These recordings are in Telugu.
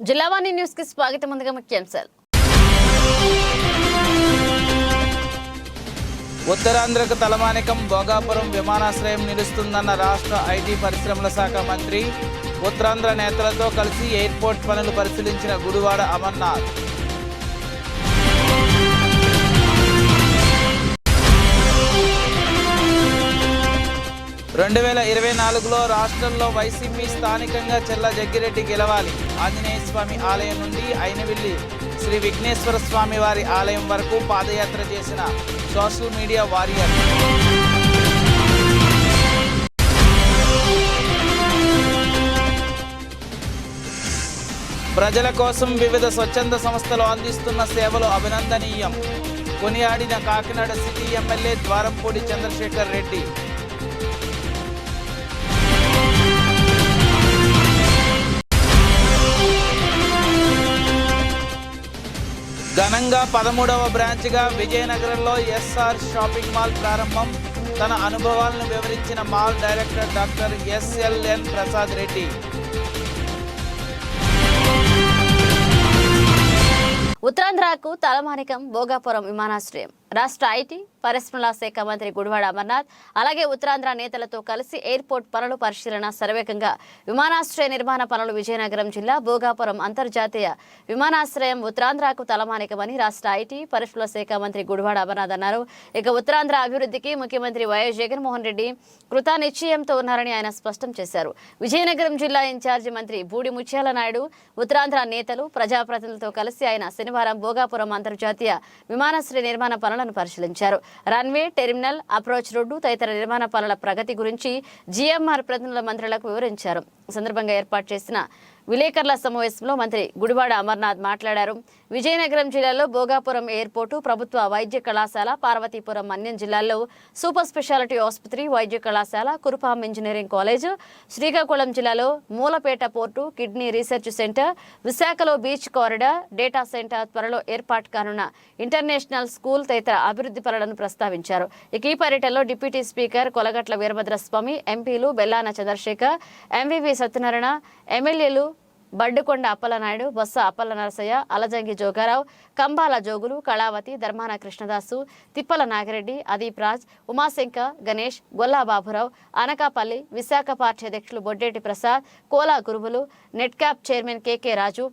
జిల్లావాణి న్యూస్ కి స్వాగతం. ముందుగా ముఖ్యాంశాలు. ఉత్తరాంధ్రకు తలమానికం భోగాపురం విమానాశ్రయం నిలుస్తుందన్న రాష్ట్ర ఐటీ పరిశ్రమల శాఖ మంత్రి. ఉత్తరాంధ్ర నేతలతో కలిసి ఎయిర్పోర్ట్ పనులు పరిశీలించిన గుడివాడ అమర్నాథ్. రెండు 2024లో రాష్ట్రంలో వైసీపీ స్థానికంగా చెల్ల జగ్గిరెడ్డి గెలవాలి. ఆంజనేయ స్వామి ఆలయం నుండి అయినవిల్లి శ్రీ విఘ్నేశ్వర స్వామి వారి ఆలయం వరకు పాదయాత్ర చేసిన సోషల్ మీడియా వారియర్. ప్రజల కోసం వివిధ స్వచ్ఛంద సంస్థలు అందిస్తున్న సేవలు అభినందనీయం. కొనియాడిన కాకినాడ సిటీ ఎమ్మెల్యే ద్వారంపూడి చంద్రశేఖర్ రెడ్డి. ఘనంగా 13వ బ్రాంచ్గా విజయనగరంలో ఎస్ఆర్ షాపింగ్ మాల్ ప్రారంభం. తన అనుభవాలను వివరించిన mall director doctor SLN Prasad Reddy. ఉత్తరాంధ్రకు తలమానికం భోగాపురం విమానాశ్రయం. రాష్ట్ర ఐటీ పరిశ్రమల శాఖ మంత్రి గుడివాడ అమర్నాథ్ అలాగే ఉత్తరాంధ్ర నేతలతో కలిసి ఎయిర్పోర్ట్ పనులు పరిశీలన సర్వేకంగా విమానాశ్రయ నిర్మాణ పనులు. విజయనగరం జిల్లా భోగాపురం అంతర్జాతీయ విమానాశ్రయం ఉత్తరాంధ్రకు తలమానికమని రాష్ట్ర ఐటీ పరిశ్రమల శాఖ మంత్రి గుడివాడ అమర్నాథ్ అన్నారు. ఇక ఉత్తరాంధ్ర అభివృద్ధికి ముఖ్యమంత్రి వైఎస్ జగన్మోహన్ రెడ్డి కృతనిశ్చయంతో ఉన్నారని ఆయన స్పష్టం చేశారు. విజయనగరం జిల్లా ఇన్ఛార్జి మంత్రి బూడి ముత్యాల నాయుడు, ఉత్తరాంధ్ర నేతలు, ప్రజాప్రతినిధులతో కలిసి ఆయన శనివారం భోగాపురం అంతర్జాతీయ విమానాశ్రయ నిర్మాణ పనులను పరిశీలించారు. రన్వే, టెర్మినల్, అప్రోచ్ రోడ్డు తదితర నిర్మాణ పనుల ప్రగతి గురించి జీఎంఆర్ ప్రతినిధుల మంత్రులకు వివరించారు. ఈ సందర్భంగా ఏర్పాటు చేసిన విలేకరుల సమావేశంలో మంత్రి గుడివాడ అమర్నాథ్ మాట్లాడారు. విజయనగరం జిల్లాలో భోగాపురం ఎయిర్పోర్టు, ప్రభుత్వ వైద్య కళాశాల, పార్వతీపురం మన్యం జిల్లాల్లో సూపర్ స్పెషాలిటీ ఆసుపత్రి, వైద్య కళాశాల, కురుపాం ఇంజనీరింగ్ కాలేజ్, శ్రీకాకుళం జిల్లాలో Mulapeta port, kidney research centre, విశాఖలో బీచ్ కారిడార్, డేటా సెంటర్ త్వరలో ఏర్పాటు కానున్న ఇంటర్నేషనల్ స్కూల్ తదితర అభివృద్ధి పనులను ప్రస్తావించారు. ఇక ఈ పర్యటనలో డిప్యూటీ స్పీకర్ కొలగట్ల వీరభద్రస్వామి, ఎంపీలు బెల్లాన చంద్రశేఖర్, ఎంవివి సత్యనారాయణ, ఎమ్మెల్యేలు బడ్డుకొండ అప్పలనాయుడు, బొత్స అప్పల నరసయ్య, అలజంగి జోగారావు, కంబాల జోగులు, కళావతి, ధర్మాన కృష్ణదాసు, తిప్పల నాగిరెడ్డి, అదీప్ రాజ్, ఉమాశంకర్, గణేష్, గొల్లా బాబురావు, అనకాపల్లి విశాఖ పార్టీ అధ్యక్షులు Boddeti Prasad, Kola Guruvulu, net cap chairman KK Raju,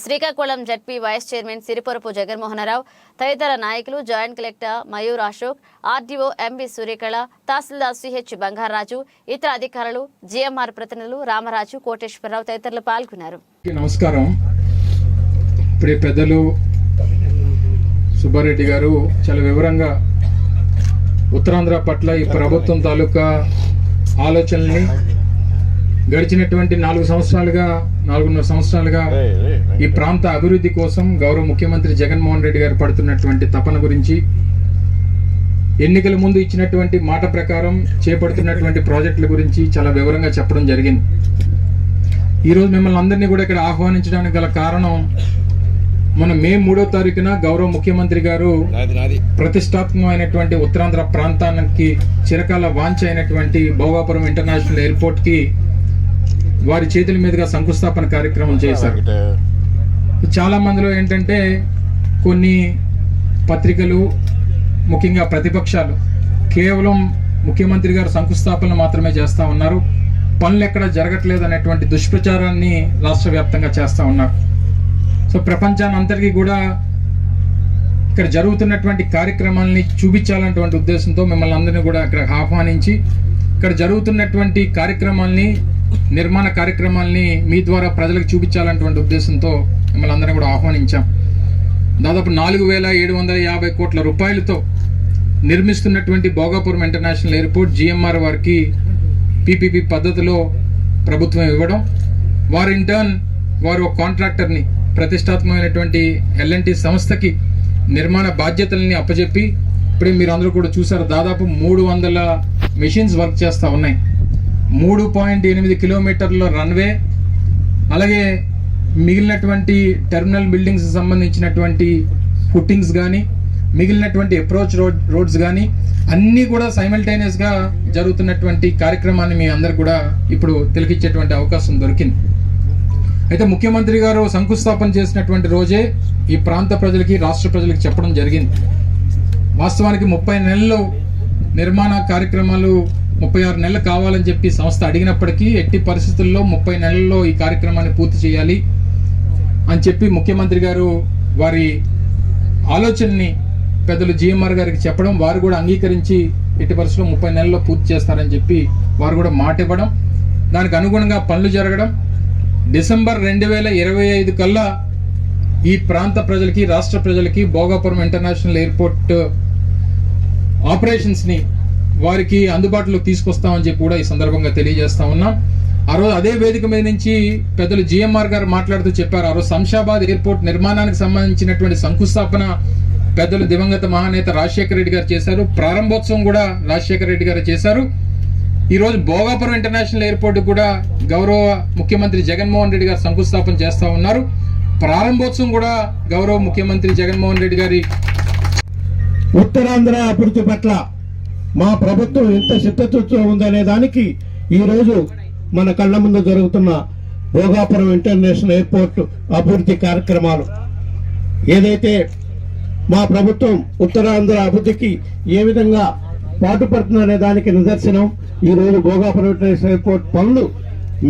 Srikakulam ZP vice chairman Siripurapu Jaganmohanarao తదితర నాయకులు, joint collector Mayur Ashok, RDO MB Suryakala, tahsildar CH Bangaraju, ఇతర అధికారులు, జిఎంఆర్ ప్రతినిధులు రామరాజు, కోటేశ్వరరావు తదితరులు పాల్గొన్నారు. నమస్కారం. ఇప్పుడే పెద్దలు సుబ్బారెడ్డి గారు చాలా వివరంగా ఉత్తరాంధ్ర పట్ల ఈ ప్రభుత్వం తాలూకా ఆలోచనల్ని గడిచినటువంటి 4.5 సంవత్సరాలుగా ఈ ప్రాంత అభివృద్ధి కోసం గౌరవ ముఖ్యమంత్రి జగన్మోహన్ రెడ్డి గారు పడుతున్నటువంటి తపన గురించి, ఎన్నికల ముందు ఇచ్చినటువంటి మాట ప్రకారం చేపడుతున్నటువంటి ప్రాజెక్టుల గురించి చాలా వివరంగా చెప్పడం జరిగింది. ఈరోజు మిమ్మల్ని అందరినీ కూడా ఇక్కడ ఆహ్వానించడానికి గల కారణం, మన మే 3వ తారీఖున గౌరవ ముఖ్యమంత్రి గారు ప్రతిష్టాత్మకమైనటువంటి ఉత్తరాంధ్ర ప్రాంతానికి చిరకాల వాంఛ అయినటువంటి భోగాపురం ఇంటర్నేషనల్ ఎయిర్పోర్ట్ కి వారి చేతుల మీదుగా శంకుస్థాపన కార్యక్రమం చేశారు. చాలా మందిలో ఏంటంటే కొన్ని పత్రికలు, ముఖ్యంగా ప్రతిపక్షాలు కేవలం ముఖ్యమంత్రి గారు శంకుస్థాపన మాత్రమే చేస్తూ ఉన్నారు, పనులు ఎక్కడ జరగట్లేదు అనేటువంటి దుష్ప్రచారాన్ని రాష్ట్ర వ్యాప్తంగా చేస్తూ ఉన్నారు. సో ప్రపంచాన్ని అందరికీ కూడా ఇక్కడ జరుగుతున్నటువంటి కార్యక్రమాలని చూపించాలన్నటువంటి ఉద్దేశంతో మిమ్మల్ని అందరినీ కూడా ఇక్కడ ఆహ్వానించి, ఇక్కడ జరుగుతున్నటువంటి కార్యక్రమాల్ని, నిర్మాణ కార్యక్రమాల్ని మీ ద్వారా ప్రజలకు చూపించాలన్నటువంటి ఉద్దేశంతో మిమ్మల్ని అందరినీ కూడా ఆహ్వానించాం. దాదాపు 4,750 కోట్ల రూపాయలతో నిర్మిస్తున్నటువంటి భోగాపురం ఇంటర్నేషనల్ ఎయిర్పోర్ట్ జిఎంఆర్ వారికి పీపీపీ పద్ధతిలో ప్రభుత్వం ఇవ్వడం, వారు ఇంటర్న్ వారు ఒక కాంట్రాక్టర్ని ప్రతిష్టాత్మకమైనటువంటి ఎల్ఎన్టీ సంస్థకి నిర్మాణ బాధ్యతల్ని అప్పచెప్పి, ఇప్పుడే మీరు అందరూ కూడా చూసారు, దాదాపు 300 మెషిన్స్ వర్క్ చేస్తూ ఉన్నాయి. 3.8 కిలోమీటర్ల రన్వే, అలాగే మిగిలినటువంటి టెర్మినల్ బిల్డింగ్స్ సంబంధించినటువంటి ఫుట్టింగ్స్ కానీ, మిగిలినటువంటి అప్రోచ్ రోడ్స్ కానీ అన్నీ కూడా సైమల్టేనియస్గా జరుగుతున్నటువంటి కార్యక్రమాన్ని మీ అందరు కూడా ఇప్పుడు తిలకించేటువంటి అవకాశం దొరికింది. అయితే ముఖ్యమంత్రి గారు శంకుస్థాపన చేసినటువంటి రోజే ఈ ప్రాంత ప్రజలకి, రాష్ట్ర ప్రజలకి చెప్పడం జరిగింది. వాస్తవానికి 30 నెలలు నిర్మాణ కార్యక్రమాలు 36 నెలలు కావాలని చెప్పి సంస్థ అడిగినప్పటికీ ఎట్టి పరిస్థితుల్లో 30 నెలల్లో ఈ కార్యక్రమాన్ని పూర్తి చేయాలి అని చెప్పి ముఖ్యమంత్రి గారు వారి ఆలోచనని పెద్దలు జిఎంఆర్ గారికి చెప్పడం, వారు కూడా అంగీకరించి ఎట్టి పరిస్థితుల్లో 30 నెలల్లో పూర్తి చేస్తారని చెప్పి వారు కూడా మాట ఇవ్వడం, దానికి అనుగుణంగా పనులు జరగడం, డిసెంబర్ 2025 కల్లా ఈ ప్రాంత ప్రజలకి, రాష్ట్ర ప్రజలకి భోగాపురం ఇంటర్నేషనల్ ఎయిర్పోర్ట్ ఆపరేషన్స్ని వారికి అందుబాటులోకి తీసుకొస్తామని చెప్పి కూడా ఈ సందర్భంగా తెలియజేస్తా ఉన్నాం. ఆ రోజు అదే వేదిక మీద నుంచి పెద్దలు జిఎంఆర్ గారు మాట్లాడుతూ చెప్పారు, ఆ రోజు శంషాబాద్ ఎయిర్పోర్ట్ నిర్మాణానికి సంబంధించినటువంటి శంకుస్థాపన పెద్దలు దివంగత మహానేత రాజశేఖర రెడ్డి గారు చేశారు. ప్రారంభోత్సవం కూడా రాజశేఖర రెడ్డి గారు చేశారు. ఈ రోజు భోగాపురం ఇంటర్నేషనల్ ఎయిర్పోర్ట్ కూడా గౌరవ ముఖ్యమంత్రి జగన్మోహన్ రెడ్డి గారు శంకుస్థాపన చేస్తా ఉన్నారు. ప్రారంభోత్సవం కూడా గౌరవ ముఖ్యమంత్రి జగన్మోహన్ రెడ్డి గారి ఉత్తరాంధ్ర అభివృద్ధి పట్ల మా ప్రభుత్వం ఎంత చిత్తశుద్ధితో ఉందనే దానికి ఈరోజు మన కళ్ళ ముందు జరుగుతున్న భోగాపురం ఇంటర్నేషనల్ ఎయిర్పోర్ట్ అభివృద్ధి కార్యక్రమాలు ఏదైతే మా ప్రభుత్వం ఉత్తరాంధ్ర అభివృద్ధికి ఏ విధంగా పాటుపడుతుందనే దానికి నిదర్శనం ఈరోజు భోగాపురం ఇంటర్నేషనల్ ఎయిర్పోర్ట్ పనులు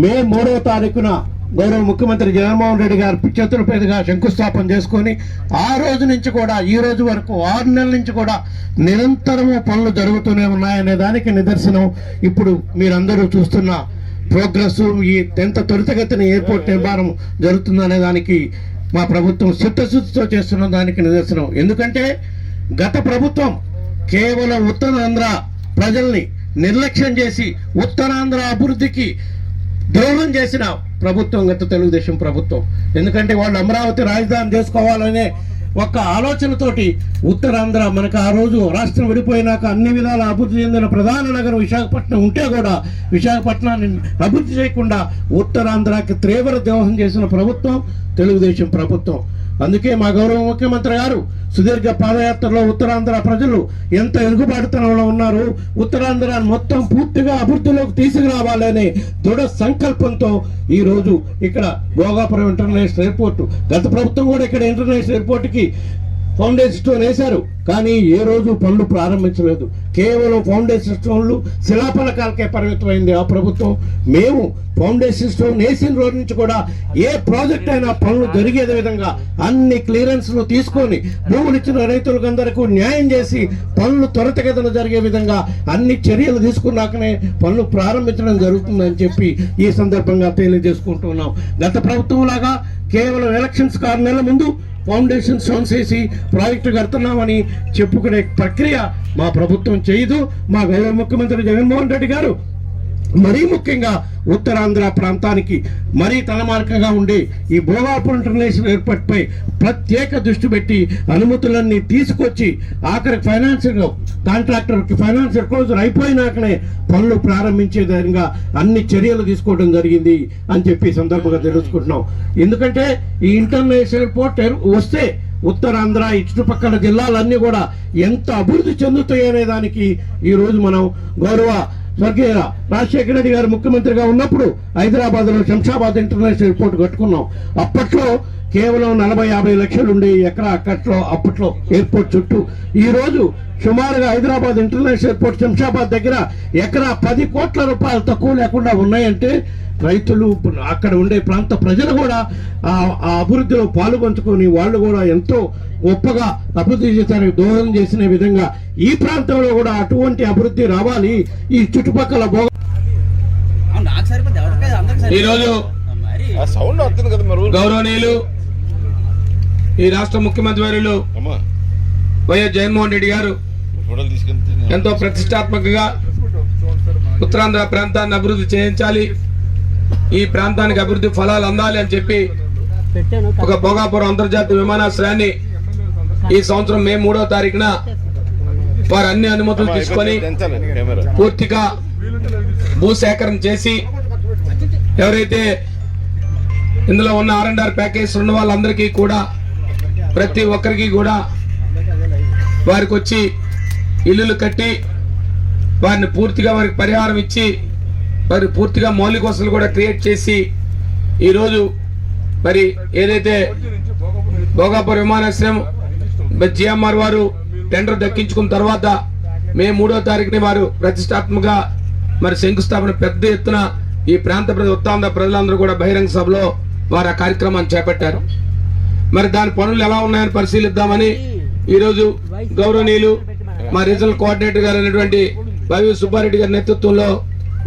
మే 3వ తారీఖున గౌరవ ముఖ్యమంత్రి జగన్మోహన్ రెడ్డి గారు చేతుల మీదుగా శంకుస్థాపన చేసుకొని ఆ రోజు నుంచి కూడా ఈ రోజు వరకు 6 నెలల నుంచి కూడా నిరంతరము పనులు జరుగుతూనే ఉన్నాయనే దానికి నిదర్శనం ఇప్పుడు మీరందరూ చూస్తున్న ప్రోగ్రెస్. ఈ ఎంత త్వరితగతిన ఎయిర్పోర్ట్ నిర్మాణం జరుగుతుందనే దానికి మా ప్రభుత్వం చిత్తశుద్ధితో చేస్తున్న దానికి నిదర్శనం. ఎందుకంటే గత ప్రభుత్వం కేవలం ఉత్తరాంధ్ర ప్రజల్ని నిర్లక్ష్యం చేసి ఉత్తరాంధ్ర అభివృద్ధికి ద్రోహం చేసిన ప్రభుత్వం గత తెలుగుదేశం ప్రభుత్వం. ఎందుకంటే వాళ్ళు అమరావతి రాజధాని చేసుకోవాలనే ఒక ఆలోచనతోటి ఉత్తరాంధ్ర మనకు ఆ రోజు రాష్ట్రం విడిపోయినాక అన్ని విధాల అభివృద్ధి చెందిన ప్రధాన నగరం విశాఖపట్నం ఉంటే కూడా విశాఖపట్నాన్ని అభివృద్ధి చేయకుండా ఉత్తరాంధ్రకి తీవ్ర ద్రోహం చేసిన ప్రభుత్వం తెలుగుదేశం ప్రభుత్వం. అందుకే మా గౌరవ ముఖ్యమంత్రి గారు సుదీర్ఘ పాదయాత్రలో ఉత్తరాంధ్ర ప్రజలు ఎంత ఎరుగుబాటుతనంలో ఉన్నారు, ఉత్తరాంధ్రాన్ని మొత్తం పూర్తిగా అభివృద్ధిలోకి తీసుకురావాలనే దృఢ సంకల్పంతో ఈ రోజు ఇక్కడ భోగాపురం ఇంటర్నేషనల్ ఎయిర్పోర్ట్, గత ప్రభుత్వం కూడా ఇక్కడ ఇంటర్నేషనల్ ఎయిర్పోర్ట్ కి ఫౌండేషన్ స్టోన్ వేశారు, కానీ ఏ రోజు పనులు ప్రారంభించలేదు. కేవలం ఫౌండేషన్ స్టోన్లు శిలాఫలకాలకే పరిమితమైంది ఆ ప్రభుత్వం. మేము ఫౌండేషన్ స్టోన్ వేసిన రోజు నుంచి కూడా ఏ ప్రాజెక్ట్ అయినా పనులు జరిగేదే విధంగా అన్ని క్లియరెన్స్లు తీసుకొని భూములు ఇచ్చిన రైతులకు అందరికీ న్యాయం చేసి పనులు త్వరితగతిన జరిగే విధంగా అన్ని చర్యలు తీసుకున్నాకనే పనులు ప్రారంభించడం జరుగుతుందని చెప్పి ఈ సందర్భంగా తెలియజేసుకుంటున్నాం. గత ప్రభుత్వం లాగా కేవలం ఎలక్షన్స్ 6 నెలల ముందు ఫౌండేషన్ స్టోన్స్ వేసి ప్రాజెక్టు కడుతున్నామని చెప్పుకునే ప్రక్రియ మా ప్రభుత్వం చేయదు. మా గౌరవ ముఖ్యమంత్రి జగన్మోహన్ రెడ్డి గారు మరీ ముఖ్యంగా ఉత్తరాంధ్ర ప్రాంతానికి మరీ తలమార్కంగా ఉండి ఈ భోగాపురం ఇంటర్నేషనల్ ఎయిర్పోర్ట్ పై ప్రత్యేక దృష్టి పెట్టి అనుమతులన్నీ తీసుకొచ్చి ఆఖరికి ఫైనాన్షియల్ కాంట్రాక్టర్కి ఫైనాన్షియల్ క్లోజర్ అయిపోయినాకనే పనులు ప్రారంభించే విధంగా అన్ని చర్యలు తీసుకోవడం జరిగింది అని చెప్పి సందర్భంగా తెలుసుకుంటున్నాం. ఎందుకంటే ఈ ఇంటర్నేషనల్ ఎయిర్పోర్ట్ వస్తే ఉత్తరాంధ్ర ఈ చుట్టుపక్కల జిల్లాలన్నీ కూడా ఎంత అభివృద్ధి చెందుతాయి అనే దానికి ఈరోజు మనం గౌరవ స్వర్గీయ రాజశేఖర రెడ్డి గారు ముఖ్యమంత్రిగా ఉన్నప్పుడు హైదరాబాద్ లో శంషాబాద్ ఇంటర్నేషనల్ ఎయిర్పోర్ట్ కట్టుకున్నాం. అప్పట్లో కేవలం 40-50 లక్షలు ఉండే ఎకరా అప్పట్లో ఎయిర్పోర్ట్ చుట్టూ. ఈ రోజు సుమారుగా హైదరాబాద్ ఇంటర్నేషనల్ ఎయిర్పోర్ట్ శంషాబాద్ దగ్గర ఎకరా 10 కోట్ల రూపాయలు తక్కువ లేకుండా ఉన్నాయంటే రైతులు, అక్కడ ఉండే ప్రాంత ప్రజలు కూడా ఆ అభివృద్ధిలో పాల్గొంచుకొని వాళ్ళు కూడా ఎంతో గొప్పగా అభివృద్ధి చేశానికి దోహదం చేసిన విధంగా ఈ ప్రాంతంలో కూడా అటువంటి అభివృద్ధి రావాలి. ఈ చుట్టుపక్కల ఈరోజు గౌరవనీయులు ఈ రాష్ట్ర ముఖ్యమంత్రి వర్యులు వైఎస్ జగన్మోహన్ రెడ్డి గారు ఎంతో ప్రతిష్టాత్మకంగా ఉత్తరాంధ్ర ప్రాంతాన్ని అభివృద్ధి చేయించాలి, ఈ ప్రాంతానికి అభివృద్ధి ఫలాలు అందాలి అని చెప్పి ఒక భోగాపురం అంతర్జాతీయ విమానాశ్రయాన్ని ఈ సంవత్సరం మే 3వ తారీఖున వారు అన్ని అనుమతులు తీసుకొని పూర్తిగా భూసేకరణ చేసి ఎవరైతే ఇందులో ఉన్న R&R ప్యాకేజ్ ఉన్న వాళ్ళందరికీ కూడా ప్రతి ఒక్కరికి కూడా వారికి వచ్చి ఇల్లులు కట్టి వారిని పూర్తిగా వారికి పరిహారం ఇచ్చి వారి పూర్తిగా మౌలిక వసతులు కూడా క్రియేట్ చేసి ఈరోజు మరి ఏదైతే భోగాపురం విమానాశ్రయం జిఎంఆర్ వారు టెండర్ దక్కించుకున్న తర్వాత మే 3వ తారీఖుని వారు ప్రతిష్టాత్మక మరి శంకుస్థాపన పెద్ద ఎత్తున ఈ ప్రాంత ఉత్తాంధ్ర ప్రజలందరూ కూడా బహిరంగ సభలో వారు ఆ కార్యక్రమాన్ని చేపట్టారు. మరి దాని పనులు ఎలా ఉన్నాయని పరిశీలిద్దామని ఈరోజు గౌరవనీయులు మా రీజనల్ కోఆర్డినేటర్ గారు అయినటువంటి వైవి సుబ్బారెడ్డి గారి నేతృత్వంలో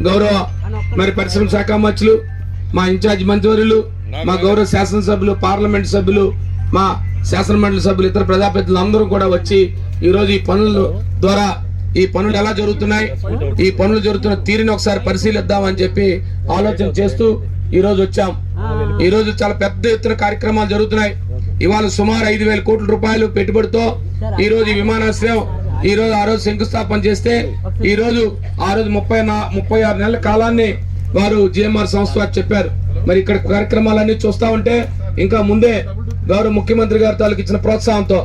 గౌరవ మరి పరిశ్రమ శాఖ మంత్రులు, మా ఇన్ఛార్జ్ మంత్రివర్యులు, మా గౌరవ శాసనసభ్యులు, పార్లమెంట్ సభ్యులు, మా శాసనమండలి సభ్యులు, ఇతర ప్రజాప్రతినిధులు అందరూ కూడా వచ్చి ఈరోజు ఈ పనుల ద్వారా ఈ పనులు ఎలా జరుగుతున్నాయి, ఈ పనులు జరుగుతున్న తీరుని ఒకసారి పరిశీలిద్దామని చెప్పి ఆలోచన చేస్తూ ఈ రోజు వచ్చాం. ఈ రోజు చాలా పెద్ద ఎత్తున కార్యక్రమాలు జరుగుతున్నాయి. ఇవాళ సుమారు 5,000 కోట్ల రూపాయలు పెట్టుబడితో ఈ రోజు ఈ విమానాశ్రయం ఆ రోజు శంకుస్థాపన చేస్తే ఈ రోజు 36 నెలల కాలాన్ని వారు జిఎంఆర్ సంస్థ వారు చెప్పారు. మరి ఇక్కడ కార్యక్రమాలన్నీ చూస్తా ఉంటే ఇంకా ముందే గౌరవ ముఖ్యమంత్రి గారు తాలూకు ఇచ్చిన ప్రోత్సాహంతో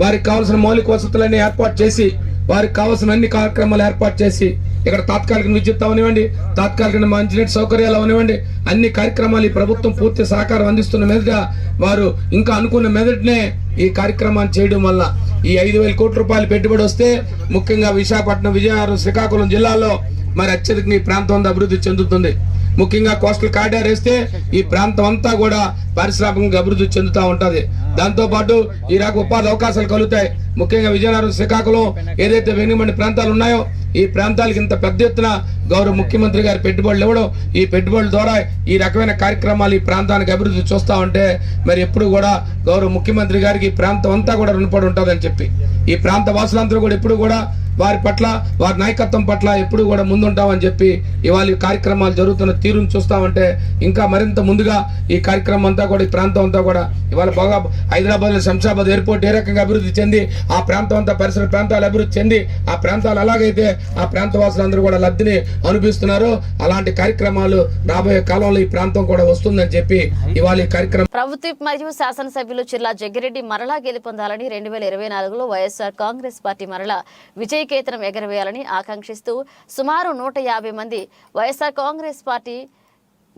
వారికి కావాల్సిన మౌలిక వసతులన్నీ ఏర్పాటు చేసి వారికి కావాల్సిన అన్ని కార్యక్రమాలు ఏర్పాటు చేసి ఇక్కడ తాత్కాలిక విద్యుత్ అవనివ్వండి, తాత్కాలిక మంచినీటి సౌకర్యాలు అవనివ్వండి, అన్ని కార్యక్రమాలు ఈ ప్రభుత్వం పూర్తి సహకారం అందిస్తున్న మీదట వారు ఇంకా అనుకున్న మీదటనే ఈ కార్యక్రమాన్ని చేయడం వల్ల ఈ 5,000 కోట్ల రూపాయలు పెట్టుబడి వస్తే ముఖ్యంగా విశాఖపట్నం, విజయనగరం, శ్రీకాకుళం జిల్లాలో మరి అత్యధికంగా ఈ ప్రాంతం అంతా అభివృద్ధి చెందుతుంది. ముఖ్యంగా కోస్టల్ కారిడార్ వేస్తే ఈ ప్రాంతం అంతా కూడా పారిశ్రామికంగా అభివృద్ధి చెందుతూ ఉంటది. దాంతో పాటు ఈ రకం ఉపాధి అవకాశాలు కలుగుతాయి. ముఖ్యంగా విజయనగరం, శ్రీకాకుళం ఏదైతే వెనుకబడిన ప్రాంతాలు ఉన్నాయో ఈ ప్రాంతాలకు ఇంత పెద్ద ఎత్తున గౌరవ ముఖ్యమంత్రి గారు పెట్టుబడులు ఇవ్వడం, ఈ పెట్టుబడుల ద్వారా ఈ రకమైన కార్యక్రమాలు ఈ ప్రాంతానికి అభివృద్ధి చూస్తా ఉంటే మరి ఎప్పుడు కూడా గౌరవ ముఖ్యమంత్రి గారికి ఈ ప్రాంతం అంతా కూడా రుణపడి ఉంటుందని చెప్పి ఈ ప్రాంత వాసులందరూ కూడా ఎప్పుడు కూడా వారి పట్ల, వారి నాయకత్వం పట్ల ఎప్పుడు కూడా ముందుంటామని చెప్పి ఇవాళ ఈ కార్యక్రమాలు జరుగుతున్న తీరును చూస్తామంటే ఇంకా మరింత ముందుగా ఈ కార్యక్రమం అంతా కూడా ఈ ప్రాంతం అంతా కూడా ఇవాళ బాగా హైదరాబాద్, శంషాబాద్ ఎయిర్పోర్ట్ ఏ రకంగా అభివృద్ధి చెంది ఆ ప్రాంతం అంతా పరిసర ప్రాంతాలు అభివృద్ధి చెంది ఆ ప్రాంతాలు ఎలాగైతే ఆ ప్రాంత వాసులందరూ కూడా లబ్ధిని అనుభవిస్తున్నారో అలాంటి కార్యక్రమాలు రాబోయే కాలంలో ఈ ప్రాంతం కూడా వస్తుందని చెప్పి ఇవాళ ఈ కార్యక్రమం. ప్రభుత్వ మరియు శాసనసభ్యులు చిర్లా జగ్గిరెడ్డి మరలా గెలుపొందాలని 2024లో వైఎస్ఆర్ కాంగ్రెస్ పార్టీ మరలా విజయకేతనం ఎగరవేయాలని ఆకాంక్షిస్తూ సుమారు 150 మంది వైఎస్ఆర్ కాంగ్రెస్ పార్టీ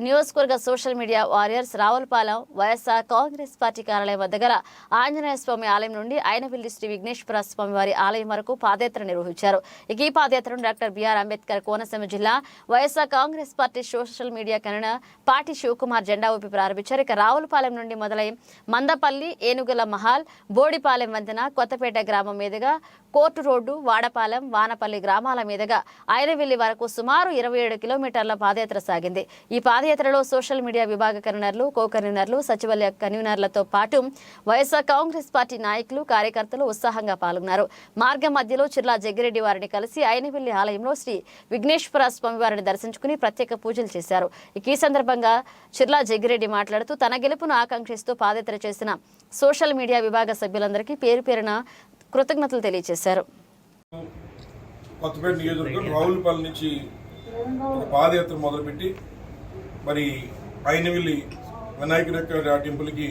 నియోజకవర్గ social media warriors Ravulapalem YSR Congress party కార్యాలయం వద్ద గల ఆంజనేయ స్వామి ఆలయం నుండి అయినవిల్లి శ్రీ విఘ్నేశ్వర స్వామి వారి ఆలయం వరకు పాదయాత్ర నిర్వహించారు. ఈ పాదయాత్రను డాక్టర్ బిఆర్ అంబేద్కర్ కోనసీమ జిల్లా YSR Congress party social media convener పాటి శివకుమార్ జెండా ఊపి ప్రారంభించారు. ఇక రావులపాలెం నుండి మొదలై మందపల్లి, ఏనుగుల మహాల్, బోడిపాలెం వంతెన, కొత్తపేట గ్రామం మీదుగా కోర్టు రోడ్డు, వాడపాలెం, వానపల్లి గ్రామాల మీదుగా అయినవిల్లి వరకు సుమారు 27 కిలోమీటర్ల పాదయాత్ర సాగింది. ఈ పాదయాత్రలో సోషల్ మీడియా విభాగ కన్వీనర్లు, కో కన్వీనర్లు, సచివాలయ కన్వీనర్లతో పాటు వైఎస్ఆర్ కాంగ్రెస్ పార్టీ నాయకులు, కార్యకర్తలు ఉత్సాహంగా పాల్గొన్నారు. మార్గం మధ్యలో చిర్లా జగ్గిరెడ్డి వారిని కలిసి అయినవిల్లి ఆలయంలో శ్రీ విఘ్నేశ్వర స్వామి వారిని దర్శించుకుని ప్రత్యేక పూజలు చేశారు. ఈ సందర్భంగా చిర్లా జగ్గిరెడ్డి మాట్లాడుతూ తన గెలుపును ఆకాంక్షిస్తూ పాదయాత్ర చేసిన సోషల్ మీడియా విభాగ సభ్యులందరికీ పేరు పేరున కృతజ్ఞతలు తెలియజేశారు. కొత్తపేట నియోజకవర్గం రావులపాలెం నుంచి ఒక పాదయాత్ర మొదలుపెట్టి మరి అయినవిల్లి వినాయకుడి టెంపుల్కి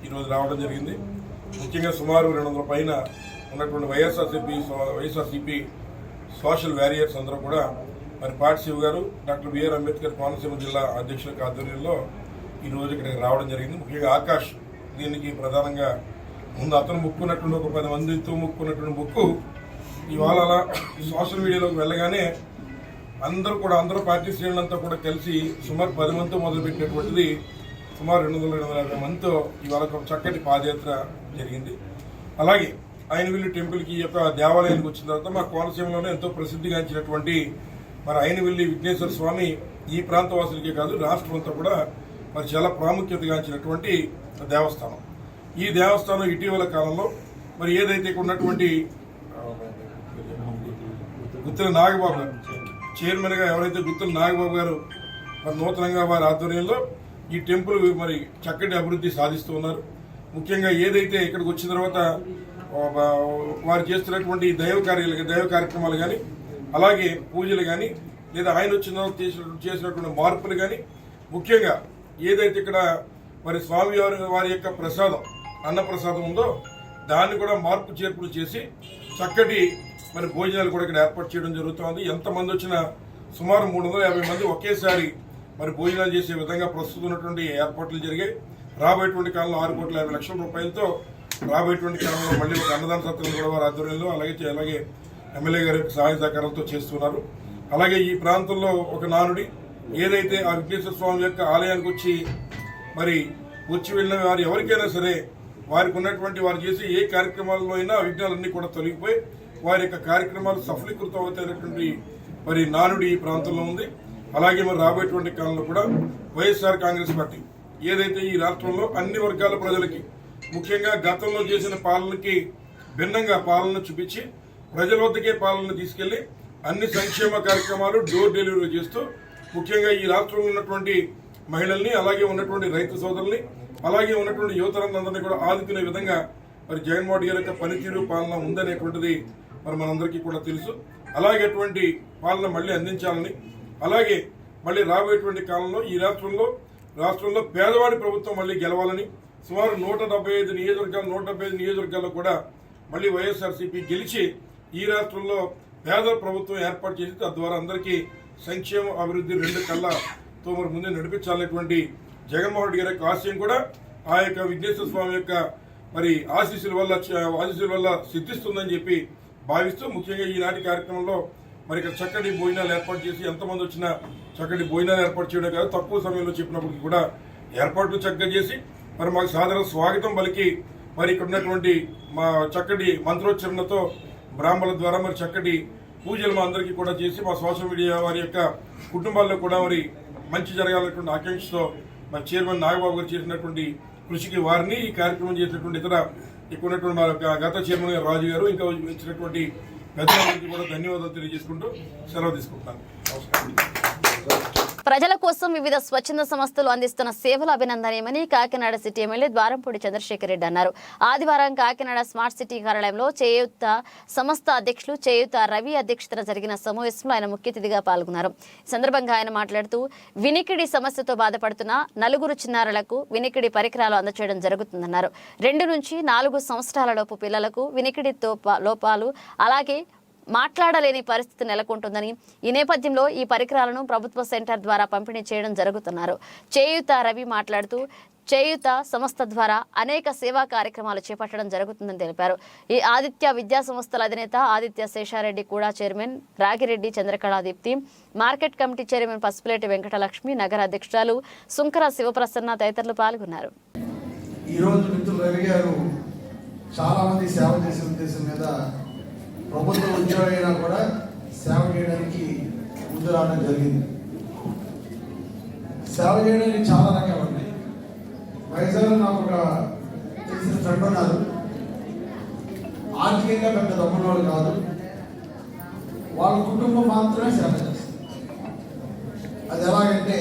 ఈరోజు రావడం జరిగింది. ముఖ్యంగా సుమారు 200 పైన ఉన్నటువంటి వైఎస్ఆర్సీపీ సోషల్ వారియర్స్ అందరూ కూడా మరి పాటి శివ గారు, డాక్టర్ బిఆర్ అంబేద్కర్ కోనసీమ జిల్లా అధ్యక్షుల ఆధ్వర్యంలో ఈరోజు ఇక్కడికి రావడం జరిగింది. ముఖ్యంగా ఆకాష్ దీనికి ప్రధానంగా ముందు అతను ముక్కున్నటువంటి ఒక 10 మందితో ముక్కున్నటువంటి ముక్కు ఇవాళ అలా సోషల్ మీడియాలోకి వెళ్ళగానే అందరూ పార్టీ శ్రేణులంతా కూడా కలిసి సుమారు 10 మందితో మొదలుపెట్టినటువంటిది సుమారు 250 మందితో ఇవాళ ఒక చక్కటి పాదయాత్ర జరిగింది. అలాగే అయినవిల్లి టెంపుల్కి ఈ యొక్క దేవాలయానికి వచ్చిన తర్వాత మా కోనసీమలోనే ఎంతో ప్రసిద్ధిగాంచినటువంటి మరి అయినవిల్లి విఘ్నేశ్వర స్వామి ఈ ప్రాంత వాసులకే కాదు రాష్ట్రం అంతా కూడా మరి చాలా ప్రాముఖ్యతగాంచినటువంటి దేవస్థానం. ఈ దేవస్థానం ఇటీవల కాలంలో మరి ఏదైతే ఉన్నటువంటి గుత్తుల నాగబాబు గారు చైర్మన్గా ఎవరైతే గుత్తుల నాగబాబు గారు మరి నూతనంగా వారి ఆధ్వర్యంలో ఈ టెంపుల్ మరి చక్కటి అభివృద్ధి సాధిస్తూ ఉన్నారు. ముఖ్యంగా ఏదైతే ఇక్కడికి వచ్చిన తర్వాత వారు చేస్తున్నటువంటి దైవ కార్యక్రమాలు కానీ అలాగే పూజలు కానీ లేదా ఆయన వచ్చిన తర్వాత చేసినటువంటి మార్పులు కానీ ముఖ్యంగా ఏదైతే ఇక్కడ మరి స్వామి వారి యొక్క ప్రసాదం అన్నప్రసాదం ఉందో దాన్ని కూడా మార్పు చేర్పులు చేసి చక్కటి మరి భోజనాలు కూడా ఇక్కడ ఏర్పాటు చేయడం జరుగుతుంది. ఎంతమంది వచ్చినా సుమారు 350 మంది ఒకేసారి మరి భోజనాలు చేసే విధంగా ప్రస్తుతం ఉన్నటువంటి ఏర్పాట్లు జరిగాయి. రాబోయేటువంటి కాలంలో 6,50,00,000 రూపాయలతో రాబోయేటువంటి కాలంలో మళ్ళీ ఒక అన్నదాన సత్రం కూడా వారి ఆధ్వర్యంలో అలాగే ఎమ్మెల్యే గారి సహాయ సహకారంతో చేస్తున్నారు. అలాగే ఈ ప్రాంతంలో ఒక నానుడి ఏదైతే ఆ విఘ్నేశ్వర స్వామి యొక్క ఆలయానికి వచ్చి వెళ్ళిన వారు ఎవరికైనా సరే వారికి ఉన్నటువంటి వారు చేసే ఏ కార్యక్రమాల్లో అయినా విఘ్నాలన్నీ కూడా తొలగిపోయి వారి యొక్క కార్యక్రమాలు సఫలీకృతం అవుతాయినటువంటి నానుడి ఈ ప్రాంతంలో ఉంది. అలాగే రాబోయేటువంటి కాలంలో కూడా వైఎస్ఆర్ కాంగ్రెస్ పార్టీ ఏదైతే ఈ రాష్ట్రంలో అన్ని వర్గాల ప్రజలకి ముఖ్యంగా గతంలో చేసిన పాలనకి భిన్నంగా పాలన చూపించి ప్రజల వద్దకే పాలన తీసుకెళ్లి అన్ని సంక్షేమ కార్యక్రమాలు డోర్ డెలివరీ చేస్తూ ముఖ్యంగా ఈ రాష్ట్రంలో ఉన్నటువంటి మహిళల్ని అలాగే ఉన్నటువంటి రైతు సోదరుల్ని అలాగే ఉన్నటువంటి యువతరందరినీ కూడా ఆదుకునే విధంగా జగన్మోహన్ రెడ్డి గారి యొక్క పనితీరు పాలన ఉందనేటువంటిది మనందరికీ కూడా తెలుసు. అలాగే అటువంటి పాలన మళ్ళీ అందించాలని అలాగే మళ్ళీ రాబోయేటువంటి కాలంలో ఈ రాష్ట్రంలో పేదవాడి ప్రభుత్వం మళ్ళీ గెలవాలని సుమారు 175 నియోజకవర్గాల్లో కూడా మళ్ళీ వైఎస్ఆర్సీపీ గెలిచి ఈ రాష్ట్రంలో పేద ప్రభుత్వం ఏర్పాటు చేసి తద్వారా అందరికీ సంక్షేమ అభివృద్ధి 2 కళ్ళతో ముందే నడిపించాలనేటువంటి జగన్మోహన్ రెడ్డి గారి యొక్క ఆశయం కూడా ఆ యొక్క విఘ్నేశ్వర స్వామి యొక్క ఆశీస్సుల వల్ల సిద్ధిస్తుందని చెప్పి భావిస్తూ ముఖ్యంగా ఈనాటి కార్యక్రమంలో ఇక్కడ చక్కటి భోజనాలు ఏర్పాటు చేసి ఎంతమంది వచ్చినా చక్కటి భోజనాలు ఏర్పాటు చేయడం కాదు తక్కువ సమయంలో చెప్పినప్పటికీ కూడా ఏర్పాట్లు చక్కగా చేసి మాకు సాధారణ స్వాగతం పలికి ఇక్కడ ఉన్నటువంటి మా చక్కటి మంత్రోచ్చరణతో బ్రాహ్మణుల ద్వారా చక్కటి పూజలు మా అందరికీ కూడా చేసి మా సోషల్ మీడియా వారి యొక్క కుటుంబాల్లో కూడా మంచి జరగాలనేటువంటి ఆకాంక్షతో చైర్మన్ నాగబాబు గారు చేసినటువంటి కృషికి వారిని ఈ కార్యక్రమం చేసినటువంటి ఇక్కడ ఉన్నటువంటి మా యొక్క గత చైర్మన్ గారు రాజు గారు ఇంకా ఇచ్చినటువంటి పెద్దలందరికీ కూడా ధన్యవాదాలు తెలియజేసుకుంటూ సెలవు తీసుకుంటున్నాను. నమస్కారం. ప్రజల కోసం వివిధ స్వచ్ఛంద సంస్థలు అందిస్తున్న సేవలు అభినందనీయమని కాకినాడ సిటీ ఎమ్మెల్యే ద్వారంపూడి చంద్రశేఖర్ రెడ్డి అన్నారు. ఆదివారం కాకినాడ స్మార్ట్ సిటీ కార్యాలయంలో చేయూత సంస్థ అధ్యక్షులు చేయూత రవి అధ్యక్షతన జరిగిన సమావేశంలో ఆయన ముఖ్య అతిథిగా పాల్గొన్నారు. ఈ సందర్భంగా ఆయన మాట్లాడుతూ వినికిడి సమస్యతో బాధపడుతున్న 4 చిన్నారులకు వినికిడి పరికరాలు అందజేయడం జరుగుతుందన్నారు. 2 నుంచి 4 సంవత్సరాలలోపు పిల్లలకు వినికిడి లోపాలు అలాగే మాట్లాడలేని పరిస్థితి నెలకొంటుందని ఈ నేపథ్యంలో ఈ పరికరాలను ప్రభుత్వ సెంటర్ ద్వారా పంపిణీ చేయడం జరుగుతున్నారు. చేయూత రవి మాట్లాడుతూ చేయూత సంస్థ ద్వారా అనేక సేవా కార్యక్రమాలు చేపట్టడం జరుగుతుందని తెలిపారు. ఈ ఆదిత్య విద్యా సంస్థల అధినేత ఆదిత్య శేషారెడ్డి కూడా chairman Ragi Reddy Chandrakala Deepti market committee chairman Pasupuleti Venkatalakshmi నగర అధ్యక్షురాలు సుంకర శివప్రసన్న తదితరులు పాల్గొన్నారు. ఈరోజు మిత్రులు రవి గారు చాలా మంది సేవ చేసే ఉద్దేశం మీద ప్రభుత్వ ఉద్యోగైనా కూడా సేవ చేయడానికి ముందు రావడం జరిగింది. సేవ చేయడానికి చాలా రకాలు ఉన్నాయి. వైజాగ్లో నాకు ఒక తెలిసిన ఫ్రెండ్ ఉన్నారు. ఆర్థికంగా పెద్ద డబ్బున్నవాడు కాదు. వాళ్ళ కుటుంబం మాత్రమే సేవ చేస్తారు. అది ఎలాగంటే